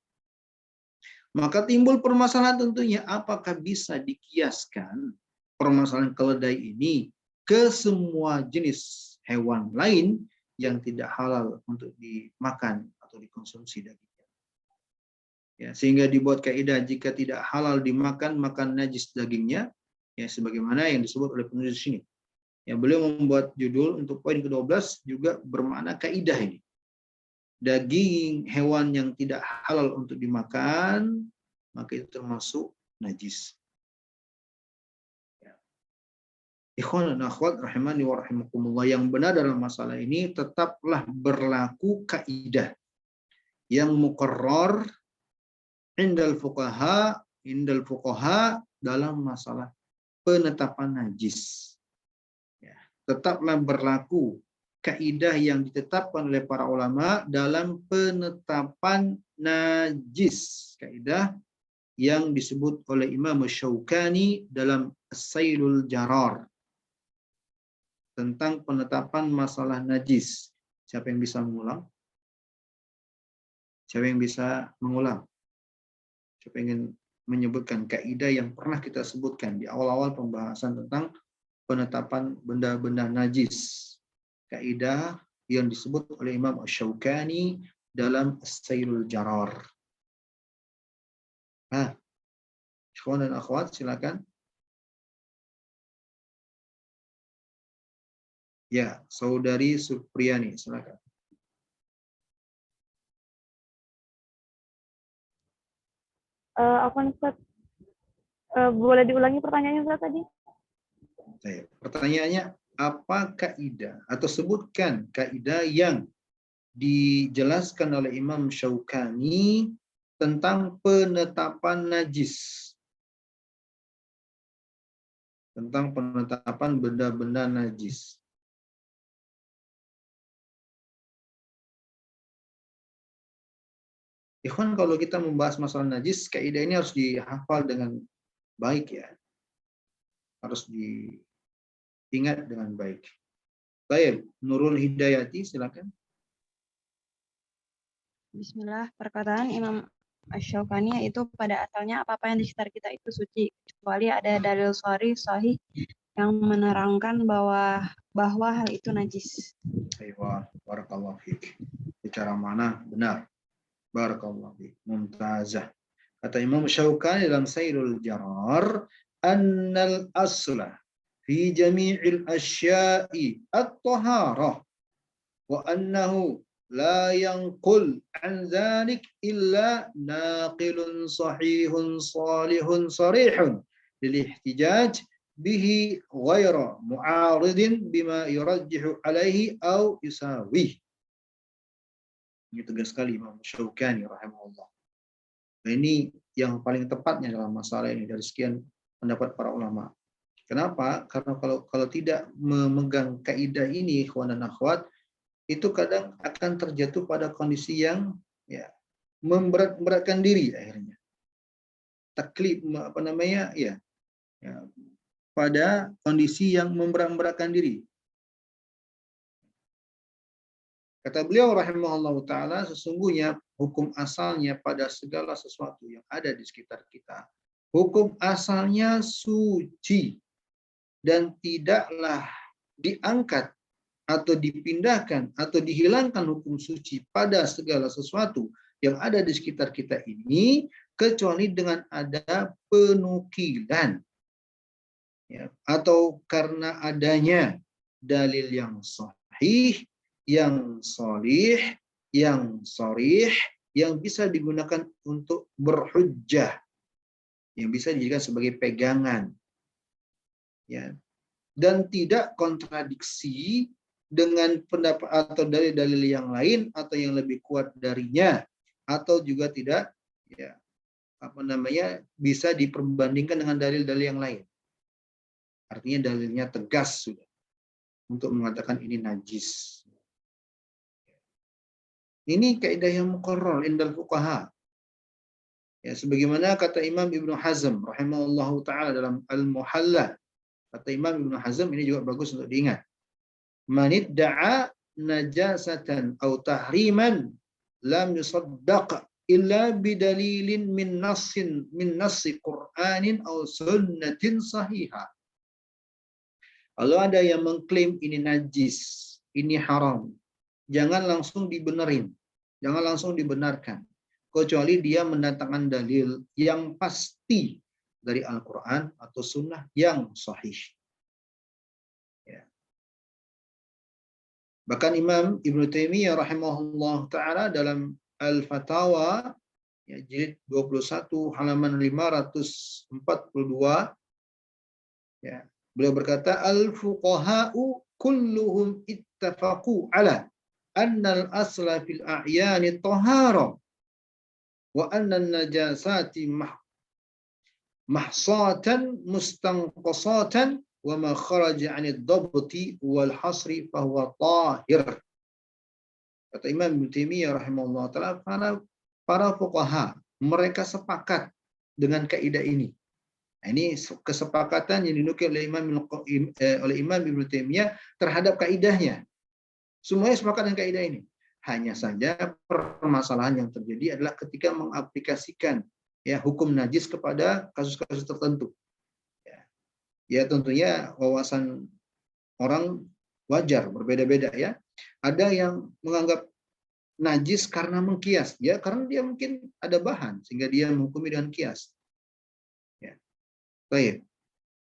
Maka timbul permasalahan tentunya, apakah bisa dikiaskan permasalahan keledai ini ke semua jenis hewan lain yang tidak halal untuk dimakan atau dikonsumsi dagingnya. Ya, sehingga dibuat kaidah jika tidak halal dimakan maka najis dagingnya, ya sebagaimana yang disebut oleh penulis sini. Ya, beliau membuat judul untuk poin ke-12 juga bermakna kaidah ini. Daging hewan yang tidak halal untuk dimakan, maka itu termasuk najis. Ya. Ikhwan dan akhwat rahimani wa rahimakumullah, yang benar dalam masalah ini tetaplah berlaku kaidah yang muqarrar indal fuqaha dalam masalah penetapan najis. Ya, tetaplah berlaku kaidah yang ditetapkan oleh para ulama dalam penetapan najis. Kaidah yang disebut oleh Imam Syaukani dalam As-Sailul Jarar tentang penetapan masalah najis. Siapa yang bisa mengulang? Siapa yang bisa mengulang? Siapa yang ingin menyebutkan kaidah yang pernah kita sebutkan di awal-awal pembahasan tentang penetapan benda-benda najis? Kaidah yang disebut oleh Imam Syaukani dalam As-Sailul Jarar. Ikhwan dan akhwat, silakan. Ya, saudari Supriyani, silakan. Apa Ustaz? Boleh diulangi pertanyaannya Ustaz tadi? Pertanyaannya, apa kaidah atau sebutkan kaidah yang dijelaskan oleh Imam Syaukani tentang penetapan najis, tentang penetapan benda-benda najis. Ikhwan, kalau kita membahas masalah najis, kaidah ini harus dihafal dengan baik ya. Harus diingat dengan baik. Baik, Nurul Hidayati, silakan. Bismillah, perkataan Imam Asy-Syaukani yaitu pada asalnya apa-apa yang di sekitar kita itu suci, kecuali ada dalil sahih yang menerangkan bahwa hal itu najis. Aywa, barakallahu fiik. Bicara mana? Benar. Barakallahu fiik. Mumtazah. Kata Imam Syaukani dalam Sailul Jarar, annal asla fi jami'il asya'i at-taharah wa annahu la yanqul an dzalik illa naqilun sahihun salihun sarihun lil ihtijaj bihi ghaira mu'aridin bima yurajjihu alaihi aw yusawi. Ini tegas sekali Imam Syaukani rahimahullah. Nah, ini yang paling tepatnya dalam masalah ini dari sekian pendapat para ulama. Kenapa? Karena kalau tidak memegang kaidah ini, ikhwan dan akhwat, itu kadang akan terjatuh pada kondisi yang ya memberatkan diri akhirnya. Taklif pada kondisi yang memberatkan diri. Kata beliau rahimahullahu taala, sesungguhnya hukum asalnya pada segala sesuatu yang ada di sekitar kita, hukum asalnya suci dan tidaklah diangkat atau dipindahkan atau dihilangkan hukum suci pada segala sesuatu yang ada di sekitar kita ini kecuali dengan ada penukilan ya, atau karena adanya dalil yang sahih, yang sholih, yang sharih, yang bisa digunakan untuk berhujjah, yang bisa dijadikan sebagai pegangan, ya, dan tidak kontradiksi dengan pendapat atau dalil-dalil yang lain atau yang lebih kuat darinya, atau juga tidak ya bisa diperbandingkan dengan dalil-dalil yang lain. Artinya dalilnya tegas sudah untuk mengatakan ini najis. Ini kaidah yang muqarrar indal fuqaha. Ya, sebagaimana kata Imam Ibnu Hazm rahimahullahu taala dalam Al-Muhalla. Kata Imam Ibnu Hazm, ini juga bagus untuk diingat. Man idda'a najasatan aw tahriman lam yusaddaq illa bidalilin min nassi Qur'anin aw sunnatin sahihah. Kalau ada yang mengklaim ini najis, ini haram, jangan langsung dibenerin, jangan langsung dibenarkan, kecuali dia mendatangkan dalil yang pasti dari Al-Quran atau Sunnah yang sahih. Ya. Bahkan Imam Ibnu Taimiyah rahimahullah ta'ala dalam Al-Fatawa ya, jilid 21 halaman 542 ya, beliau berkata al-fuqaha'u kulluhum ittafaqu ala annal asla fil a'yani tahara wa anna najasati mahsatan mustanqasatan wa ma kharaja 'anid dabti wal hasri fa huwa tahir. Kata Imam Ibnu Taimiyah rahimahullah taala, para fuqaha mereka sepakat dengan kaidah ini. Nah, ini kesepakatan yang dinukil oleh Imam Ibnu Taimiyah terhadap kaidahnya. Semuanya sepakat dengan kaidah ini. Hanya saja permasalahan yang terjadi adalah ketika mengaplikasikan ya hukum najis kepada kasus-kasus tertentu. Ya tentunya wawasan orang wajar berbeda-beda ya. Ada yang menganggap najis karena mengkias, ya karena dia mungkin ada bahan sehingga dia menghukumi dengan kias. Ya. Baik.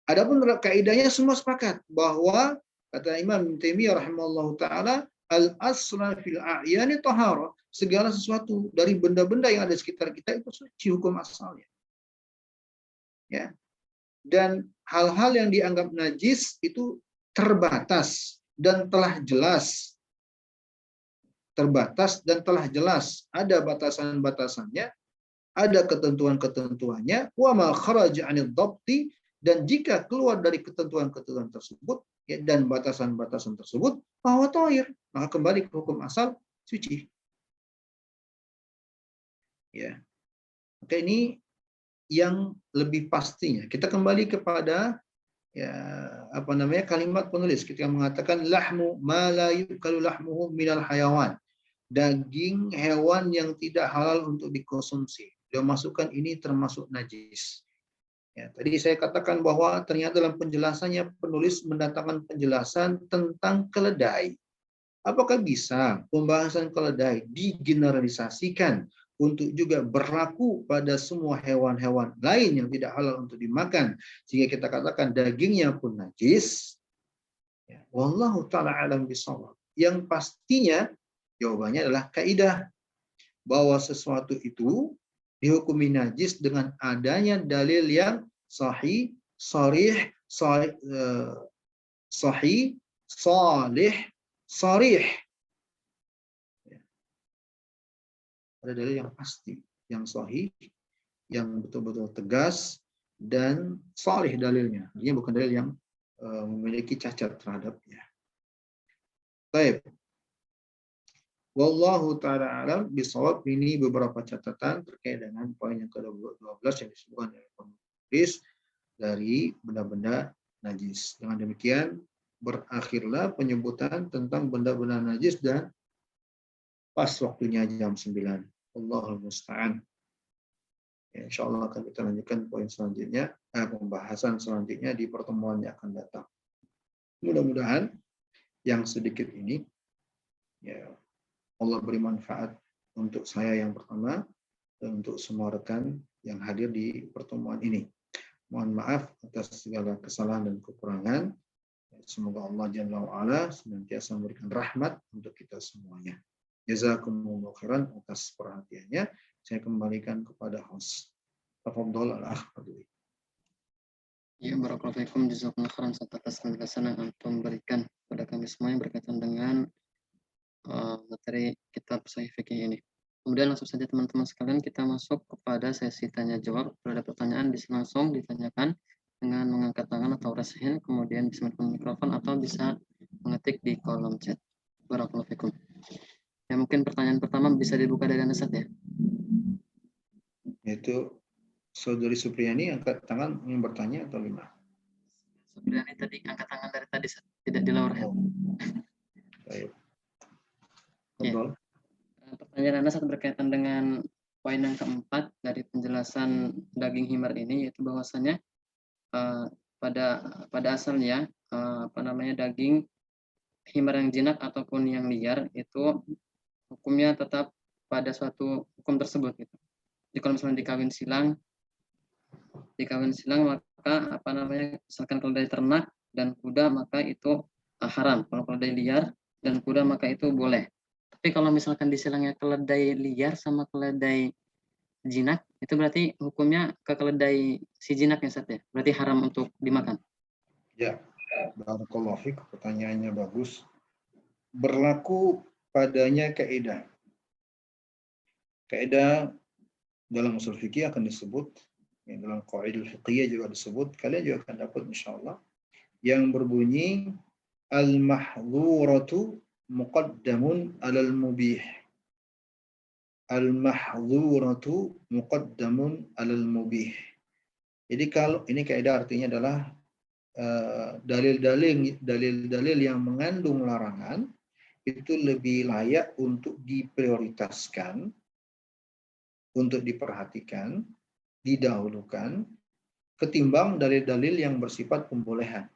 Adapun kaidahnya semua sepakat bahwa kata Imam Taimiyah rahimahullahu taala al-asla fil a'yani tahara, segala sesuatu dari benda-benda yang ada di sekitar kita itu suci hukum asalnya. Ya. dan hal-hal yang dianggap najis itu terbatas dan telah jelas. Terbatas dan telah jelas. Ada batasan-batasannya, ada ketentuan-ketentuannya. Wa ma kharaja 'anil dhabti, dan jika keluar dari ketentuan-ketentuan tersebut ya, dan batasan-batasan tersebut, bahwa thair, maka kembali ke hukum asal suci. Ya. Maka ini yang lebih pastinya. Kita kembali kepada ya kalimat penulis ketika mengatakan lahmu ma la yukalu lahmuhu minal hayawan. Daging hewan yang tidak halal untuk dikonsumsi. Dia masukkan ini termasuk najis. Ya, tadi saya katakan bahwa ternyata dalam penjelasannya penulis mendatangkan penjelasan tentang keledai. Apakah bisa pembahasan keledai digeneralisasikan untuk juga berlaku pada semua hewan-hewan lain yang tidak halal untuk dimakan, sehingga kita katakan dagingnya pun najis? Ya, wallahu ta'ala alam bishawab. Yang pastinya jawabannya adalah kaidah bahwa sesuatu itu dihukumi najis dengan adanya dalil yang sahih, sharih, sahih, salih, sharih. Ada dalil yang pasti, yang sahih, yang betul-betul tegas, dan salih dalilnya. Artinya bukan dalil yang memiliki cacat terhadapnya. Baik. Wallahu ta'ala alam bisawab. Ini beberapa catatan terkait dengan poin yang ke-12 yang disebutkan oleh penulis dari benda-benda najis. Dengan demikian berakhirlah penyebutan tentang benda-benda najis dan pas waktunya jam 9. Allahul musta'an. Ya, insyaallah akan kita lanjutkan poin selanjutnya, pembahasan selanjutnya di pertemuan yang akan datang. Mudah-mudahan yang sedikit ini ya Allah beri manfaat untuk saya yang pertama dan untuk semua rekan yang hadir di pertemuan ini. Mohon maaf atas segala kesalahan dan kekurangan. Semoga Allah Jalla wa'ala senantiasa memberikan rahmat untuk kita semuanya. Jazakumullahu khairan atas perhatiannya. Saya kembalikan kepada host. Tafadhol al-akh Fadli. Ya, barakallahu fiikum, jazakumullahu khairan atas penjelasan yang antum berikan kepada kami semua yang berkaitan dengan materi kitab Sahih Fikih ini. Kemudian langsung saja teman-teman sekalian kita masuk kepada sesi tanya jawab. Kalau ada pertanyaan bisa langsung ditanyakan dengan mengangkat tangan atau raise hand, kemudian bisa menekan mikrofon atau bisa mengetik di kolom chat. Barakallahu fiikum. Ya, mungkin pertanyaan pertama bisa dibuka dari Anda, Ustaz, ya. Yaitu Saudari Supriyani angkat tangan ingin bertanya atau gimana? Supriyani tadi angkat tangan dari tadi, tidak di lower hand. Baik. Ya. Pertanyaan Anda saat berkaitan dengan poin yang keempat dari penjelasan daging himar ini, yaitu bahwasanya pada asalnya daging himar yang jinak ataupun yang liar itu hukumnya tetap pada suatu hukum tersebut gitu. Jadi kalau misalnya dikawin silang maka misalkan keledai ternak dan kuda maka itu haram. Kalau keledai liar dan kuda maka itu boleh. Tapi kalau misalkan disilangnya keledai liar sama keledai jinak, itu berarti hukumnya ke keledai si jinak ya, Ustaz, ya? Berarti haram untuk dimakan. Ya, barakallahu fiik, pertanyaannya bagus. Berlaku padanya kaidah. Kaidah dalam usul fikih akan disebut, dalam qaidul fiqhiyah juga disebut, kalian juga akan dapat insyaallah, yang berbunyi al-mahdhuratu muqaddamun 'alal mubih. Al-mahdhuratu muqaddamun 'alal mubih. Jadi kalau ini kaidah artinya adalah dalil-dalil yang mengandung larangan itu lebih layak untuk diprioritaskan, untuk diperhatikan, didahulukan ketimbang dalil-dalil yang bersifat pembolehan.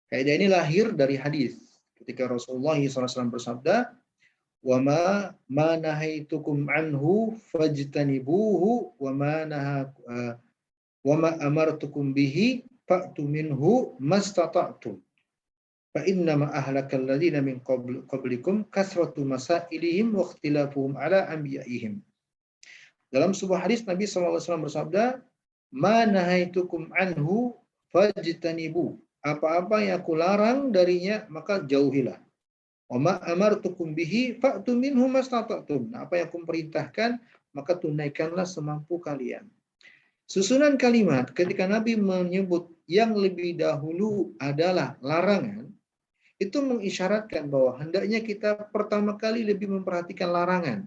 Kaidah ini lahir dari hadis ketika Rasulullah SAW bersabda, "Wa ma nahaitukum anhu fajtanibuhu wa ma amartukum bihi fa'tu minhu mastata'tum. Fa inna ma ahlakal ladzina min qablikum kasratu masailihim wa ikhtilafuhum ala anbiya'ihim." Dalam sebuah hadis Nabi SAW bersabda, ma nahaitukum anhu fajtanibu. Apa-apa yang aku larang darinya maka jauhilah. Wa ma amartukum bihi fa'tu minhu mastata'tum. Apa yang aku perintahkan maka tunaikanlah semampu kalian. Susunan kalimat ketika Nabi menyebut yang lebih dahulu adalah larangan, itu mengisyaratkan bahwa hendaknya kita pertama kali lebih memperhatikan larangan.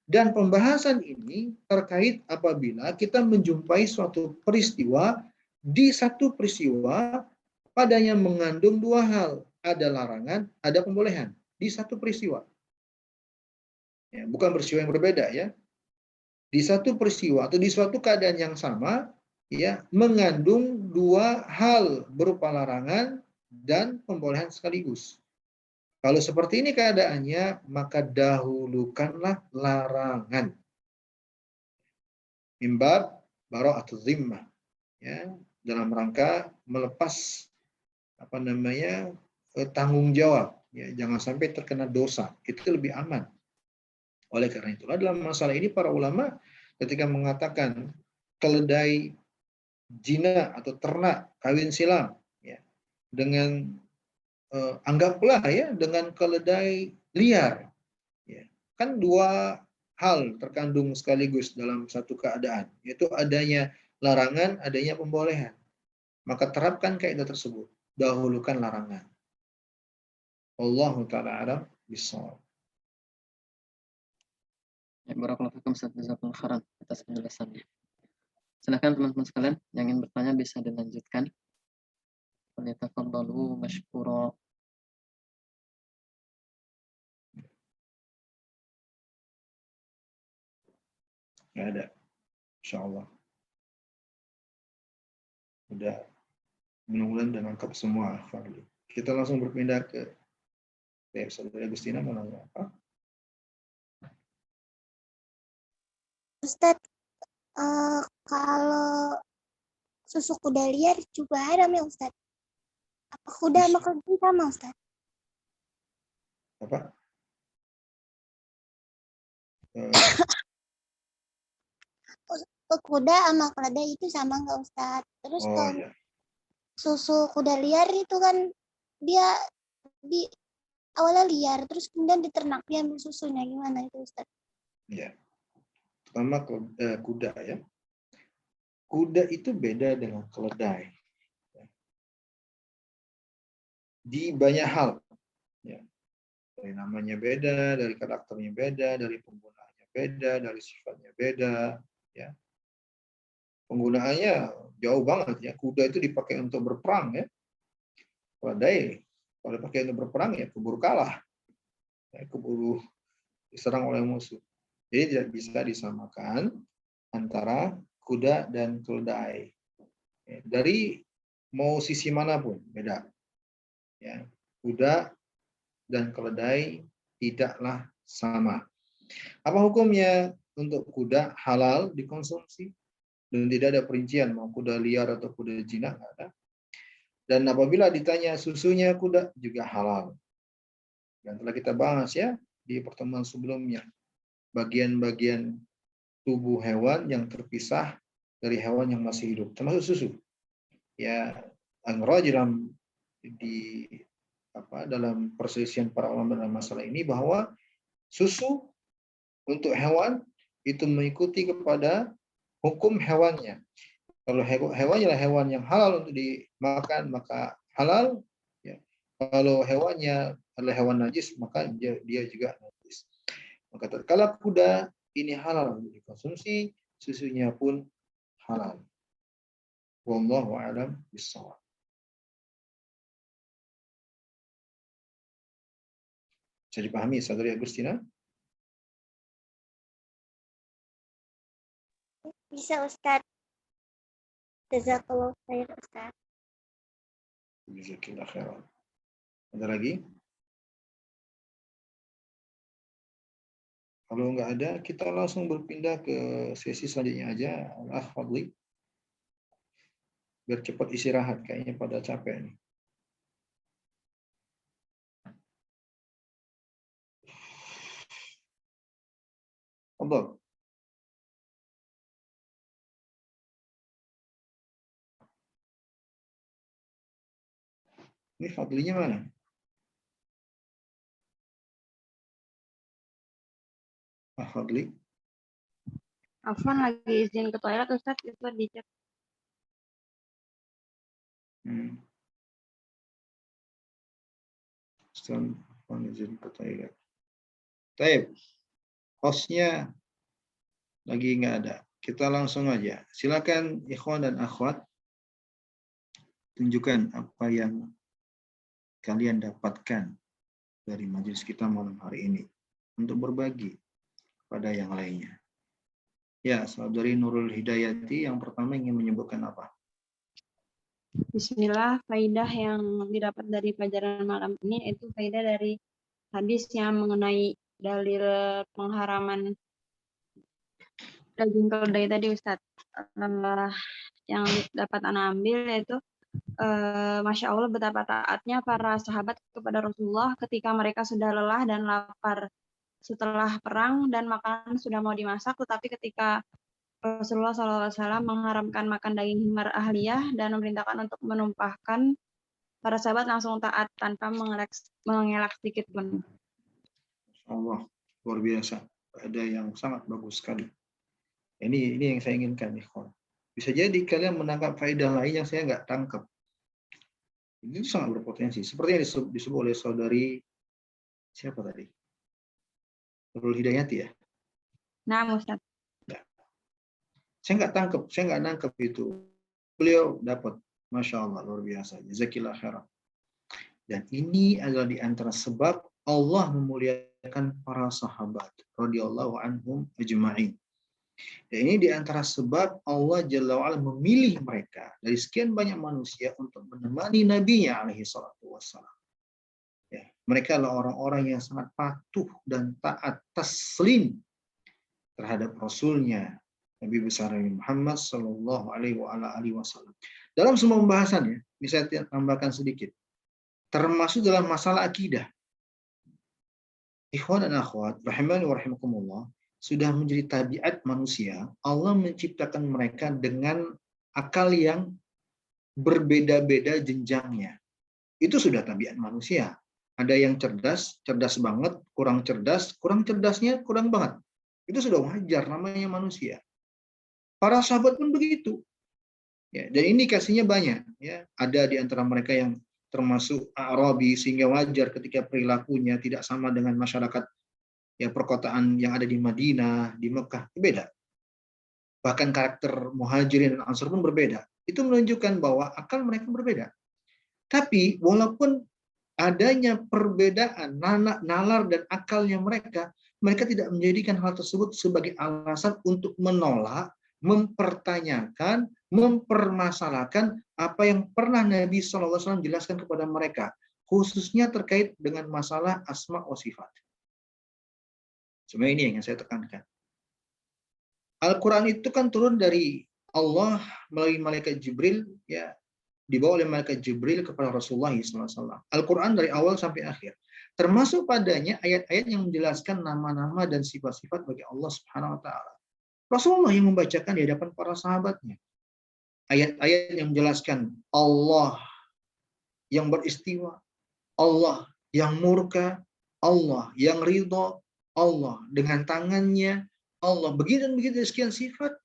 Dan pembahasan ini terkait apabila kita menjumpai suatu peristiwa, di satu peristiwa padanya mengandung dua hal, ada larangan, ada pembolehan di satu peristiwa. Ya, bukan peristiwa yang berbeda ya. Di satu peristiwa atau di suatu keadaan yang sama, ya, mengandung dua hal berupa larangan dan pembolehan sekaligus. Kalau seperti ini keadaannya, maka dahulukanlah larangan. Mimbab bara'atul zimmah, ya, dalam rangka melepas tanggung jawab, ya, jangan sampai terkena dosa, itu lebih aman. Oleh karena itulah dalam masalah ini para ulama ketika mengatakan keledai jina atau ternak kawin silam, ya, dengan anggaplah ya dengan keledai liar, ya, kan dua hal terkandung sekaligus dalam satu keadaan, yaitu adanya larangan, adanya pembolehan. Maka terapkan kaidah tersebut, dahulukan larangan. Wallahu taala alam bissawab. Ya, barakallahu fikum Ustaz, jazakallahu khairan atas penjelasannya. Silakan teman-teman sekalian yang ingin bertanya bisa dilanjutkan. Falyatafaddalu mashkura. Nggak ada, insyaallah. Udah mudah-mudahan dan lengkap semua. Kita langsung berpindah ke Saudara Agustina mau nanya apa? Ustadz, kalau susu kuda liar juga haram ya Ustadz? Apa kuda sama keledai sama Ustadz? Apa? Kuda sama keledai itu sama nggak Ustadz? Terus kalau ya. susu kuda liar itu kan dia di awalnya liar, terus kemudian di ternak dia ambil susunya, gimana itu Ustadz? Ya. Pertama kuda ya. Kuda itu beda dengan keledai. Di banyak hal. Ya. Dari namanya beda, dari karakternya beda, dari penggunaannya beda, dari sifatnya beda. Ya. Penggunaannya jauh banget ya. Kuda itu dipakai untuk berperang ya. Keledai kalau dipakai untuk berperang ya keburu kalah. Ya, keburu diserang oleh musuh. Jadi tidak bisa disamakan antara kuda dan keledai. Ya, dari mau sisi manapun beda. Ya, kuda dan keledai tidaklah sama. Apa hukumnya untuk kuda? Halal dikonsumsi dan tidak ada perincian mau kuda liar atau kuda jinak, nggak ada. Dan apabila ditanya susunya kuda juga halal. Dan telah kita bahas ya di pertemuan sebelumnya, bagian-bagian tubuh hewan yang terpisah dari hewan yang masih hidup, termasuk susu. Ya, dalam dalam perselisihan para ulama dalam masalah ini bahwa susu untuk hewan itu mengikuti kepada hukum hewannya. Kalau hewannya adalah hewan yang halal untuk dimakan maka halal. Ya. Kalau hewannya adalah hewan najis maka dia juga najis. Maka tatkala kuda ini halal untuk dikonsumsi, susunya pun halal. Wallahu a'lam bishawab. Bisa dipahami, Saudari Agustina? Bisa Ustadz. Jazakallahu khair Ustadz. Jazakallahu khairan. Ada lagi? Kalau nggak ada, kita langsung berpindah ke sesi selanjutnya aja. Fadli. Biar cepat istirahat, kayaknya pada capek nih. Fadl. Ini Fadlinya mana? Fadli. Afwan lagi izin ke toilet Ustaz, itu di chat. Izin ke toilet. Taib. Hostnya lagi nggak ada. Kita langsung aja. Silakan ikhwan dan akhwat. Tunjukkan apa yang kalian dapatkan dari majelis kita malam hari ini. Untuk berbagi pada yang lainnya. Ya, saudari Nurul Hidayati yang pertama ingin menyebutkan apa? Bismillah, faidah yang didapat dari pelajaran malam ini itu faidah dari hadis yang mengenai dalil pengharaman daging keledai tadi Ustaz. Yang dapat Ana ambil yaitu Masya Allah betapa taatnya para sahabat kepada Rasulullah ketika mereka sudah lelah dan lapar setelah perang dan makanan sudah mau dimasak, tetapi ketika Rasulullah SAW mengharamkan makan daging himar ahliyah dan memerintahkan untuk menumpahkan, para sahabat langsung taat tanpa mengelak sedikit pun. Allah, luar biasa. Ada yang sangat bagus sekali. Ini yang saya inginkan, ikhwan. Bisa jadi kalian menangkap faedah lain yang saya nggak tangkap. Ini sangat berpotensi. Seperti yang disebut oleh saudari siapa tadi? Nurul Hidayati ya. Nah, Ustaz. Saya nggak nangkep itu. Beliau dapat, masya Allah, luar biasa. Jazakillah khairan. Dan ini adalah di antara sebab Allah memuliakan para sahabat radhiyallahu anhum ajma'in. Dan ini di antara sebab Allah Jalla wa'ala memilih mereka dari sekian banyak manusia untuk menemani Nabi-Nya alaihi salatu wassalam. Ya, mereka adalah orang-orang yang sangat patuh dan taat taslim terhadap Rasulnya Nabi besar Muhammad Sallallahu Alaihi Wasallam. Dalam semua pembahasannya, bisa saya tambahkan sedikit, termasuk dalam masalah akidah. Ikhwan dan akhwat, rahimani wa rahimakumullah, sudah menjadi tabiat manusia. Allah menciptakan mereka dengan akal yang berbeda-beda jenjangnya. Itu sudah tabiat manusia. Ada yang cerdas, cerdas banget, kurang cerdasnya kurang banget. Itu sudah wajar, namanya manusia. Para sahabat pun begitu. Ya, dan indikasinya banyak. Ya, ada di antara mereka yang termasuk Arabi, sehingga wajar ketika perilakunya tidak sama dengan masyarakat ya perkotaan yang ada di Madinah, di Mekah, beda. Bahkan karakter Muhajirin dan Ansar pun berbeda. Itu menunjukkan bahwa akal mereka berbeda. Tapi walaupun adanya perbedaan nalar dan akalnya mereka tidak menjadikan hal tersebut sebagai alasan untuk menolak, mempertanyakan, mempermasalahkan apa yang pernah Nabi SAW jelaskan kepada mereka, khususnya terkait dengan masalah asma wa sifat. Sebenarnya ini yang saya tekankan. Al-Quran itu kan turun dari Allah melalui malaikat Jibril, ya, dibawa oleh malaikat Jibril kepada Rasulullah SAW. Al-Quran dari awal sampai akhir. Termasuk padanya ayat-ayat yang menjelaskan nama-nama dan sifat-sifat bagi Allah Subhanahu wa Ta'ala. Rasulullah yang membacakan di hadapan para sahabatnya. Ayat-ayat yang menjelaskan Allah yang beristiwa, Allah yang murka, Allah yang ridho, Allah dengan tangannya, Allah begitu dan begitu sekian sifat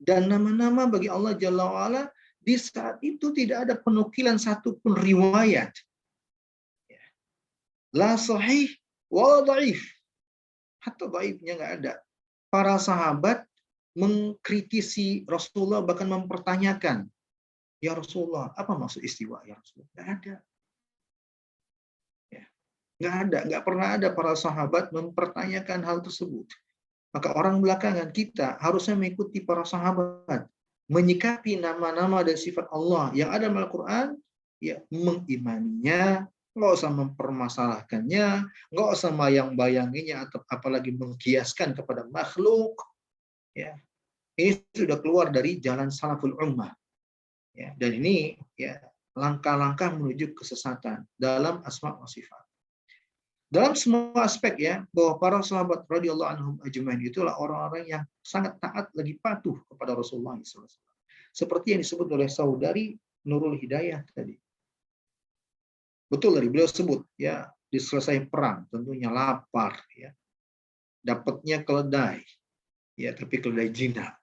dan nama-nama bagi Allah Jalla wa'ala. Di saat itu tidak ada penukilan satupun riwayat. La sahih wa dhaif. Hatta dhaifnya nggak ada. Para sahabat mengkritisi Rasulullah, bahkan mempertanyakan, ya Rasulullah, apa maksud istiwa ya Rasulullah? Nggak ada. Ya. Nggak pernah ada para sahabat mempertanyakan hal tersebut. Maka orang belakangan kita harusnya mengikuti para sahabat, menyikapi nama-nama dan sifat Allah yang ada dalam Al-Quran, ya mengimaninya, nggak usah mempermasalahkannya, nggak usah bayang-bayanginya atau apalagi mengkiaskan kepada makhluk. Ya, ini sudah keluar dari jalan salaful ummah. Ya, dan ini ya langkah-langkah menuju kesesatan dalam asma wa sifat. Dalam semua aspek ya, bahwa para sahabat radhiyallahu anhum ajmain itulah orang-orang yang sangat taat lagi patuh kepada Rasulullah SAW. Seperti yang disebut oleh saudari Nurul Hidayah tadi. Betul tadi beliau sebut ya, diselesai perang tentunya lapar ya. Dapatnya keledai ya, tapi keledai jinak.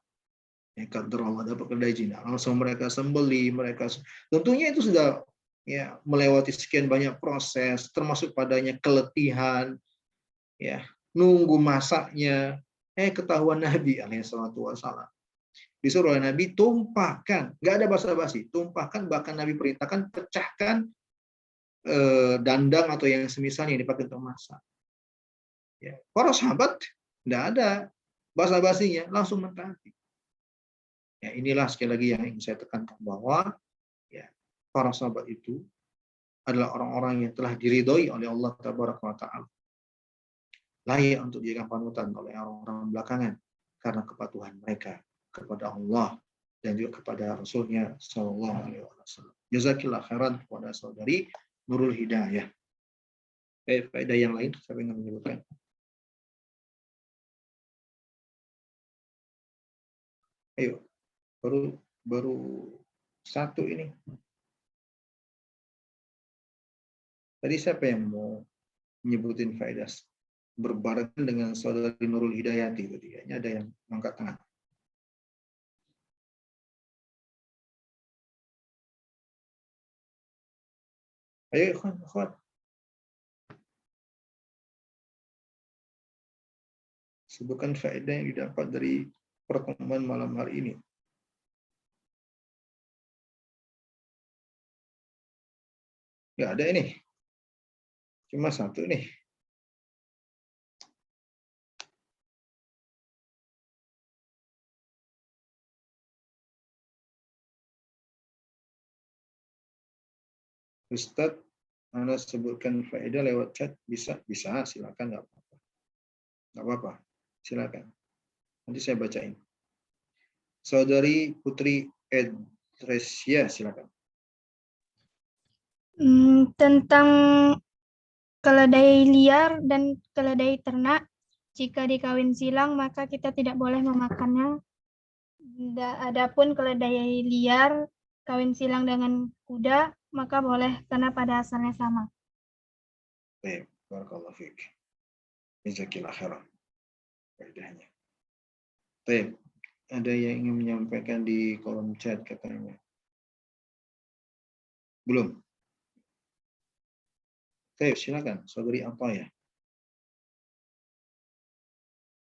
Ya, kantor Allah dapat keledai jinak. Langsung mereka sembeli, mereka tentunya itu sudah ya melewati sekian banyak proses, termasuk padanya keletihan, ya nunggu masaknya. Ketahuan Nabi alaihissalam disuruh oleh Nabi tumpahkan, nggak ada basa-basi, tumpahkan, bahkan Nabi perintahkan pecahkan dandang atau yang semisalnya yang dipakai untuk masak. Ya, para sahabat nggak ada basa-basinya, langsung mentaati. Ya, inilah sekali lagi yang ingin saya tekankan bahwa ya para sahabat itu adalah orang-orang yang telah diridhoi oleh Allah Tabaraka wa Ta'ala. Layak untuk dijadikan panutan oleh orang-orang belakangan karena kepatuhan mereka kepada Allah dan juga kepada Rasulnya Sallallahu Alaihi Wasallam. Jazakillah khairan kepada saudari Nurul Hidayah. Faedah yang lain saya ingin menyebutkan. Ayo, baru satu ini. Tadi siapa yang mau menyebutin faedah berbarengan dengan saudari Nurul Hidayati tadi? Kayaknya ada yang angkat tangan. Ayo, ikhwan. Sebutkan faedah yang didapat dari pertemuan malam hari ini. Nggak ada ini. Cuma satu nih. Ustadz, Anda sebutkan faedah lewat chat, bisa, silakan, nggak apa-apa, silakan. Nanti saya bacain. Saudari Putri Edresia, silakan. Tentang keledai liar dan keledai ternak, jika dikawin silang maka kita tidak boleh memakannya. Adapun keledai liar kawin silang dengan kuda, maka boleh karena pada asalnya sama. Baik, barakallahu fiik. Jazakillah khairan. Faedahnya. Baik, ada yang ingin menyampaikan di kolom chat katanya? Belum? Baik, silakan. Saudari apa ya?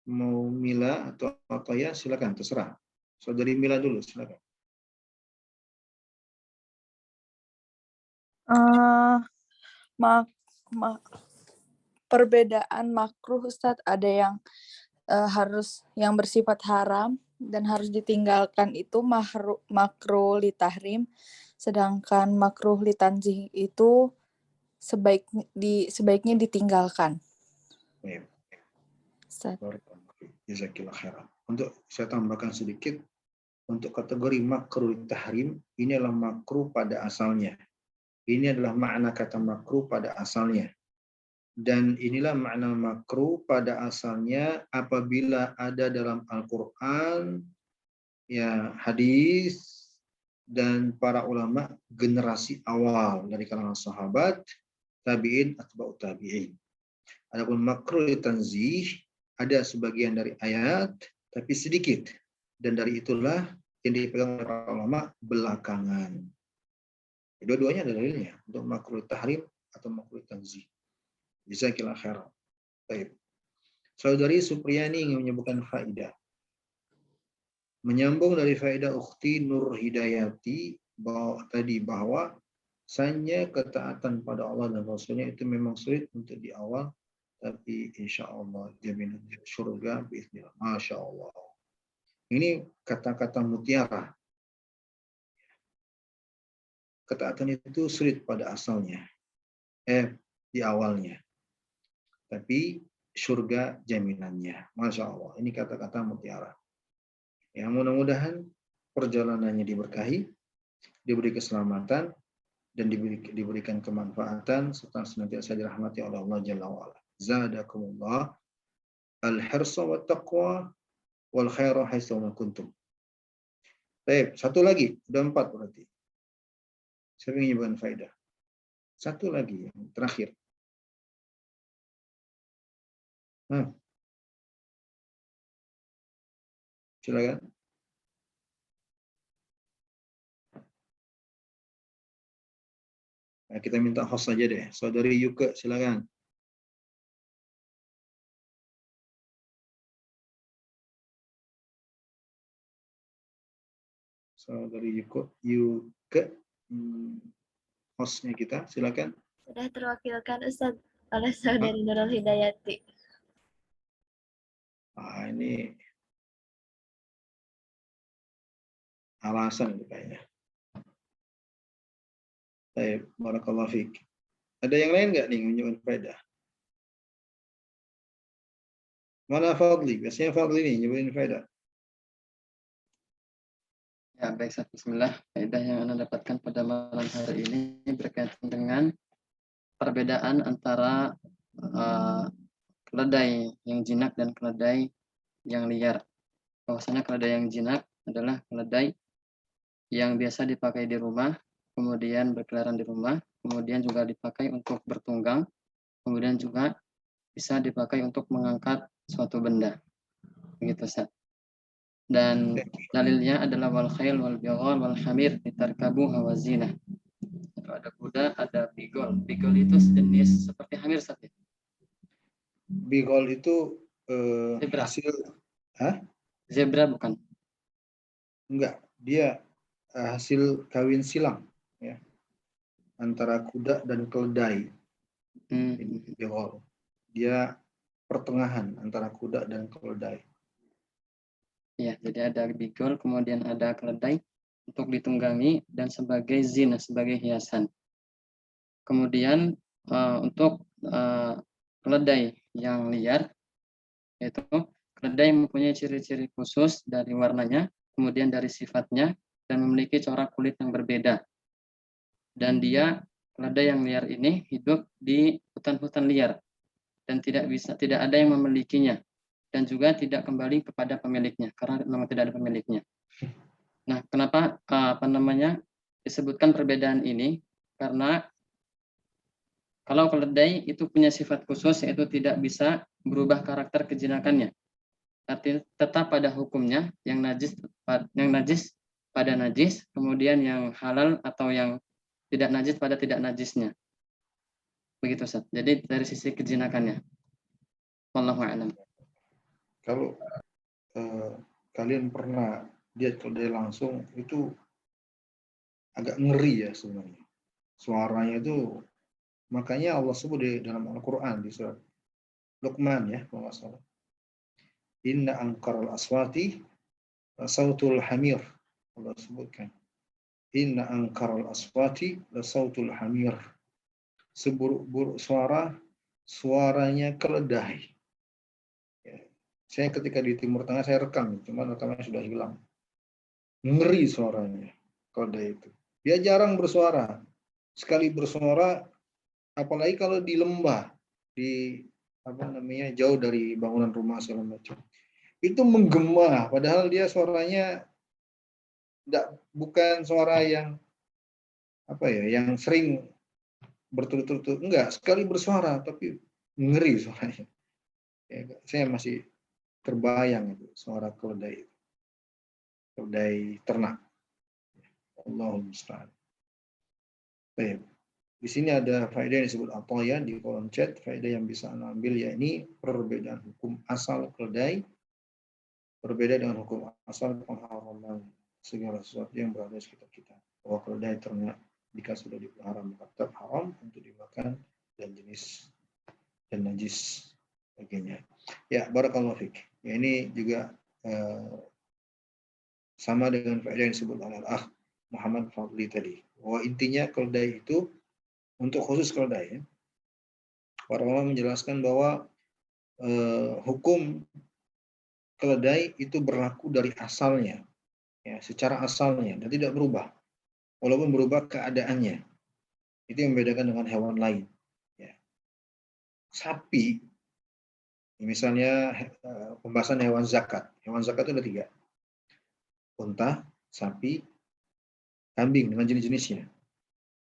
Mau Mila atau apa ya? Silakan, terserah. Saudari Mila dulu, silakan. Perbedaan makruh, Ustadz, ada yang harus yang bersifat haram dan harus ditinggalkan itu makruh litahrim, sedangkan makruh litanzih itu sebaiknya ditinggalkan. Baik. Ustadz. Jazakillah khairan. Untuk saya tambahkan sedikit, untuk kategori makruh tahrim, ini adalah makruh pada asalnya. Ini adalah makna kata makruh pada asalnya. Dan inilah makna makruh pada asalnya apabila ada dalam Al-Quran, ya hadis, dan para ulama generasi awal dari kalangan sahabat, tabi'in, atba'ut tabi'in. Adapun makruh tanzih, ada sebagian dari ayat, tapi sedikit. Dan dari itulah yang dipegang oleh para ulama belakangan. Dua-duanya ada dalilnya untuk makruh tahrim atau makruh tanzih. Jazakillah khairan. Baik. Saudari Supriyani ingin menyebutkan faedah. Menyambung dari faedah ukhti Nur Hidayati bahwa sanya ketaatan pada Allah dan Rasulnya itu memang sulit untuk di awal, tapi insya Allah jaminan surga bismillah. Masya Allah. Ini kata-kata mutiara. Ketaatan itu sulit pada asalnya, di awalnya. Tapi surga jaminannya. Masya Allah. Ini kata-kata mutiara. Ya, mudah-mudahan perjalanannya diberkahi, diberi keselamatan, dan diberikan kemanfaatan, serta senantiasa dirahmati oleh Allah Jalla wa'ala. Zadakumullah al-hirsa wa taqwa wal khaira haitsu ma kuntum. Baik, satu lagi, udah 4 berarti. Saya ingin menyebutkan faedah. Satu lagi yang terakhir. Silakan. Nah, kita minta host saja deh. Saudari Yuke, silakan. Saudari Yuke, hostnya kita, silakan. Sudah terwakilkan Ustaz oleh Saudari Nurul Hidayati. Ini alasan itu kayaknya. Baik, barakallahu fiik. Ada yang lain nggak nih menunjukkan faedah? Mana Fadli? Biasanya Fadli nih nyebutin faedah. Ya, baik, bismillah. Faedah yang Anda dapatkan pada malam hari ini berkaitan dengan perbedaan antara keledai yang jinak dan keledai yang liar. Bahwasanya keledai yang jinak adalah keledai yang biasa dipakai di rumah, kemudian berkeliaran di rumah, kemudian juga dipakai untuk bertunggang, kemudian juga bisa dipakai untuk mengangkat suatu benda. Begitu, Ustaz. Dan dalilnya adalah wal khail wal bighal wal hamir litarkabuha wa zinah. Ada kuda, ada bigol. Bigol itu sejenis seperti hamir, Ustaz. Bigol itu Zebra. hasil Zebra bukan? Enggak, dia hasil kawin silang ya antara kuda dan keledai. Bigol. Dia pertengahan antara kuda dan keledai. Ya, jadi ada bigol, kemudian ada keledai untuk ditunggangi dan sebagai zina, sebagai hiasan. Kemudian untuk keledai yang liar, yaitu keledai yang mempunyai ciri-ciri khusus dari warnanya, kemudian dari sifatnya, dan memiliki corak kulit yang berbeda. Dan dia, keledai yang liar ini hidup di hutan-hutan liar dan tidak ada yang memilikinya, dan juga tidak kembali kepada pemiliknya karena memang tidak ada pemiliknya. Nah, kenapa disebutkan perbedaan ini? Karena kalau keledai itu punya sifat khusus, yaitu tidak bisa berubah karakter kejinakannya. Artinya tetap pada hukumnya, yang najis pada najis, kemudian yang halal atau yang tidak najis pada tidak najisnya. Begitu, Ustaz. Jadi dari sisi kejinakannya. Wallahu a'lam. Kalau kalian pernah lihat keledai langsung, itu agak ngeri ya sebenarnya. Suaranya itu, makanya Allah sebut di dalam Al-Quran di surat Luqman ya, kalau nggak salah. Inna ankaral aswati sautul hamir. Allah sebutkan. Inna ankaral aswati sautul hamir. Seburuk-buruk suara, suaranya keledai. Ya. Saya ketika di Timur Tengah saya rekam, cuman rekamannya sudah hilang. Ngeri suaranya keledai itu. Dia jarang bersuara. Sekali bersuara, apalagi kalau di lembah, di jauh dari bangunan rumah segala macam. Itu menggema, padahal dia suaranya bukan suara yang yang sering berturut-turut, enggak, sekali bersuara tapi ngeri suaranya. Ya, saya masih terbayang itu suara keledai ternak. Allahumma musta'an. Baik. Di sini ada faedah yang disebut ataya di kolom chat. Faedah yang bisa Anda ambil yakni perbedaan hukum asal keledai berbeda dengan hukum asal pengharaman segala sesuatu yang berada di sekitar kita. Bahwa keledai ternak jika sudah dipelihara maka tetap haram untuk dimakan dan jenis dan najis bagiannya. Ya, barakallahu fiik. Ya, ini juga sama dengan faedah yang disebut oleh Muhammad Fadli tadi. Bahwa intinya keledai itu untuk khusus keledai. Ya. Para ulama menjelaskan bahwa hukum keledai itu berlaku dari asalnya, ya, secara asalnya dan tidak berubah. Walaupun berubah keadaannya, itu yang membedakan dengan hewan lain. Ya. Sapi, misalnya pembahasan hewan zakat. Hewan zakat itu ada 3. Unta, sapi, kambing dengan jenis-jenisnya.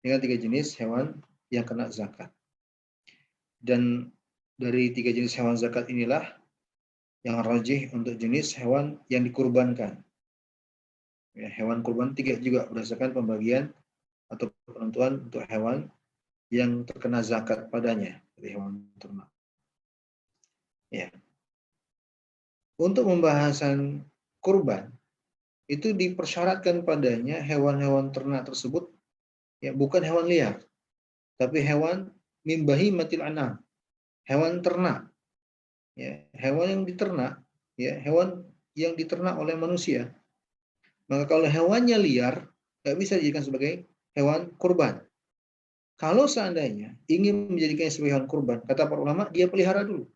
Dengan 3 jenis hewan yang kena zakat. Dan dari 3 jenis hewan zakat inilah yang rajih untuk jenis hewan yang dikurbankan. Ya, hewan kurban 3 juga berdasarkan pembagian atau penentuan untuk hewan yang terkena zakat padanya dari hewan ternak. Ya. Untuk pembahasan kurban itu dipersyaratkan padanya hewan-hewan ternak tersebut ya bukan hewan liar, tapi hewan min bahimatil an'am, hewan ternak. Ya, hewan yang diternak, ya, hewan yang diternak oleh manusia. Maka kalau hewannya liar, nggak bisa dijadikan sebagai hewan kurban. Kalau seandainya ingin menjadikannya sebagai hewan kurban, kata para ulama, dia pelihara dulu.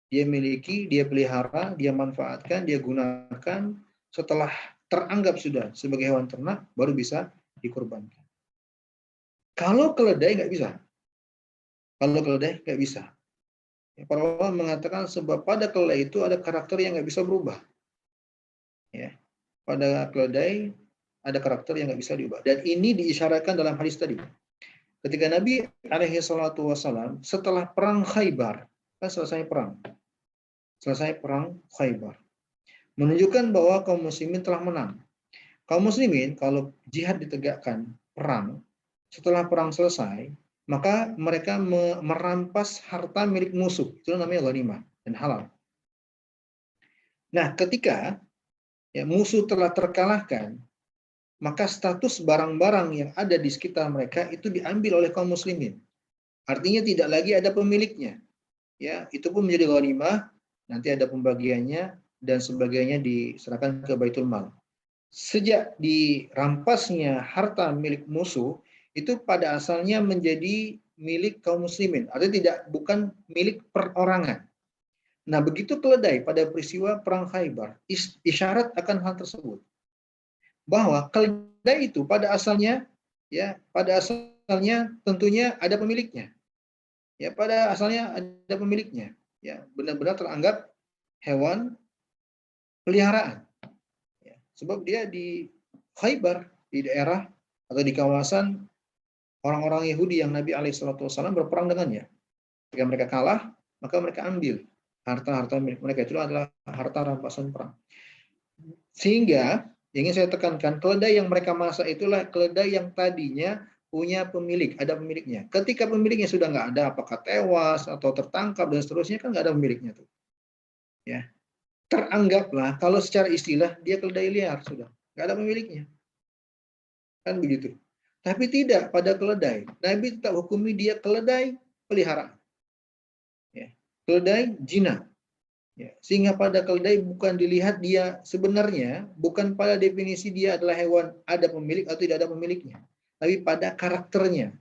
Dia miliki, dia pelihara, dia manfaatkan, dia gunakan. Setelah teranggap sudah sebagai hewan ternak, baru bisa dikurbankan. Kalau keledai nggak bisa. Kalau keledai nggak bisa. Para ulama mengatakan sebab pada keledai itu ada karakter yang nggak bisa berubah. Ya, pada keledai ada karakter yang nggak bisa diubah. Dan ini diisyaratkan dalam hadis tadi. Ketika Nabi alaihi salatu wasallam setelah perang Khaybar, kan selesai perang Khaybar, menunjukkan bahwa kaum muslimin telah menang. Kaum muslimin kalau jihad ditegakkan perang, setelah perang selesai, maka mereka merampas harta milik musuh. Itu namanya ghanimah dan halal. Nah, ketika ya, musuh telah terkalahkan, maka status barang-barang yang ada di sekitar mereka itu diambil oleh kaum muslimin. Artinya tidak lagi ada pemiliknya. Ya, itu pun menjadi ghanimah, nanti ada pembagiannya dan sebagainya diserahkan ke Baitul Mal. Sejak dirampasnya harta milik musuh, itu pada asalnya menjadi milik kaum muslimin, artinya bukan milik perorangan. Nah, begitu keledai pada peristiwa perang Khaybar, isyarat akan hal tersebut. Bahwa keledai itu pada asalnya tentunya ada pemiliknya. Ya, pada asalnya ada pemiliknya. Ya, benar-benar teranggap hewan peliharaan. Ya, sebab dia di Khaybar, di daerah atau di kawasan orang-orang Yahudi yang Nabi alaihissalam berperang dengannya. Ketika mereka kalah, maka mereka ambil harta-harta milik mereka. Itu adalah harta rampasan perang. Sehingga ingin saya tekankan, keledai yang mereka masak itulah keledai yang tadinya punya pemilik, ada pemiliknya. Ketika pemiliknya sudah nggak ada, apakah tewas atau tertangkap dan seterusnya, kan nggak ada pemiliknya tuh. Ya, teranggaplah kalau secara istilah dia keledai liar sudah, nggak ada pemiliknya. Kan begitu. Tapi tidak pada keledai. Nabi tetap hukumi dia keledai peliharaan. Ya. Keledai jinak. Ya. Sehingga pada keledai bukan dilihat dia sebenarnya, bukan pada definisi dia adalah hewan ada pemilik atau tidak ada pemiliknya. Tapi pada karakternya.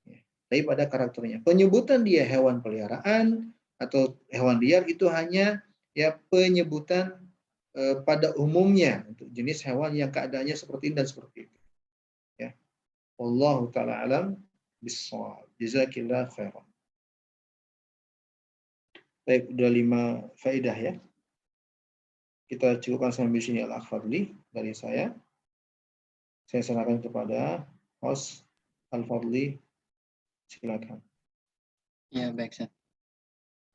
Ya. Tapi pada karakternya. Penyebutan dia hewan peliharaan atau hewan liar itu hanya ya penyebutan pada umumnya untuk jenis hewan yang keadaannya seperti ini dan seperti itu. Ya. Wallahu ta'ala alam bis-shawab. Jazakillah khairan. Baik, udah 5 faedah ya. Kita cukupkan sampai di sini Al-Fadli dari saya. Saya serahkan kepada host Al-Fadli. Silakan. Ya, baik, Seth.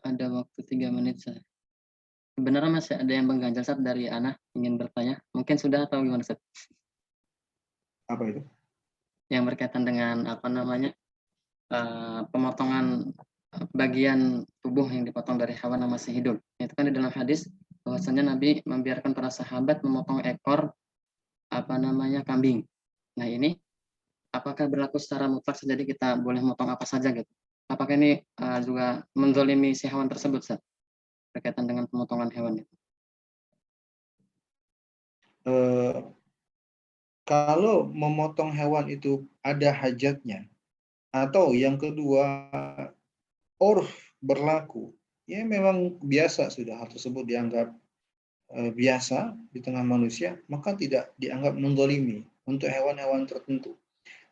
Ada waktu 3 menit, Seth. Sebenarnya masih ada yang mengganjal, Seth, dari Ana ingin bertanya. Mungkin sudah atau gimana, Seth? Apa itu? Yang berkaitan dengan pemotongan bagian tubuh yang dipotong dari hewan yang masih hidup. Itu kan di dalam hadis bahwasanya Nabi membiarkan para sahabat memotong ekor kambing. Nah, ini apakah berlaku secara mutlak jadi kita boleh memotong apa saja gitu? Apakah ini juga menzalimi si hewan tersebut, Seth? Berkaitan dengan pemotongan hewan itu? Kalau memotong hewan itu ada hajatnya, atau yang kedua urf berlaku, ya memang biasa sudah hal tersebut dianggap biasa di tengah manusia, maka tidak dianggap menzalimi untuk hewan-hewan tertentu.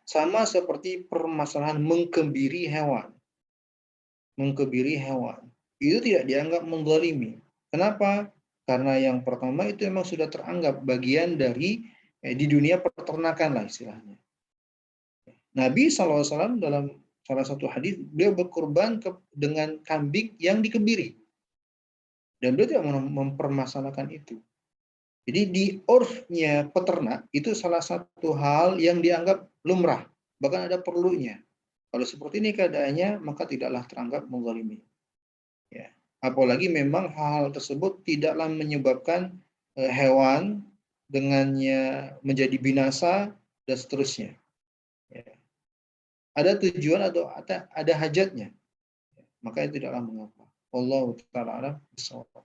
Sama seperti permasalahan mengkebiri hewan. Mengkebiri hewan itu tidak dianggap menzalimi. Kenapa? Karena yang pertama itu memang sudah teranggap bagian dari di dunia peternakan lah istilahnya. Nabi SAW dalam salah satu hadis, beliau berkurban dengan kambing yang dikebiri. Dan beliau tidak mempermasalahkan itu. Jadi di urfnya peternak itu salah satu hal yang dianggap lumrah, bahkan ada perlunya. Kalau seperti ini keadaannya, maka tidaklah teranggap menzalimi. Ya. Apalagi memang hal tersebut tidaklah menyebabkan hewan dengannya menjadi binasa dan seterusnya. Ya. Ada tujuan atau ada hajatnya, maka itu tidaklah mengapa. Wallahu ta'ala a'lam bishawab.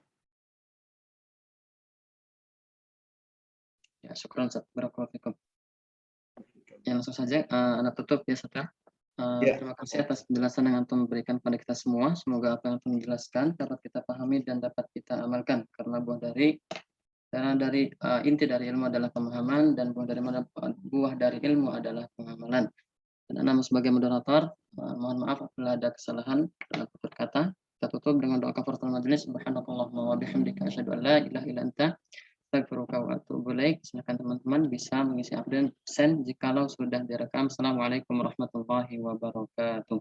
Ya, syukran Ustaz. Barakallahu fikum. Ya, langsung saja anak tutup ya Ustaz. Ya. Terima kasih atas penjelasan yang Antum berikan kepada kita semua. Semoga apa yang Antum jelaskan dapat kita pahami dan dapat kita amalkan. Karena inti dari ilmu adalah pemahaman, dan buah dari ilmu adalah pengamalan. Dan Anda sebagai moderator, mohon maaf apabila ada kesalahan dalam tutur kata. Kita tutup dengan doa kafaratul majelis. Subhanakallahumma wa bihamdika asyhadu an la ilaha illa anta astaghfiruka wa atubu ilaik. Silakan teman-teman bisa mengisi absen jikalau sudah direkam. Assalamualaikum warahmatullahi wabarakatuh.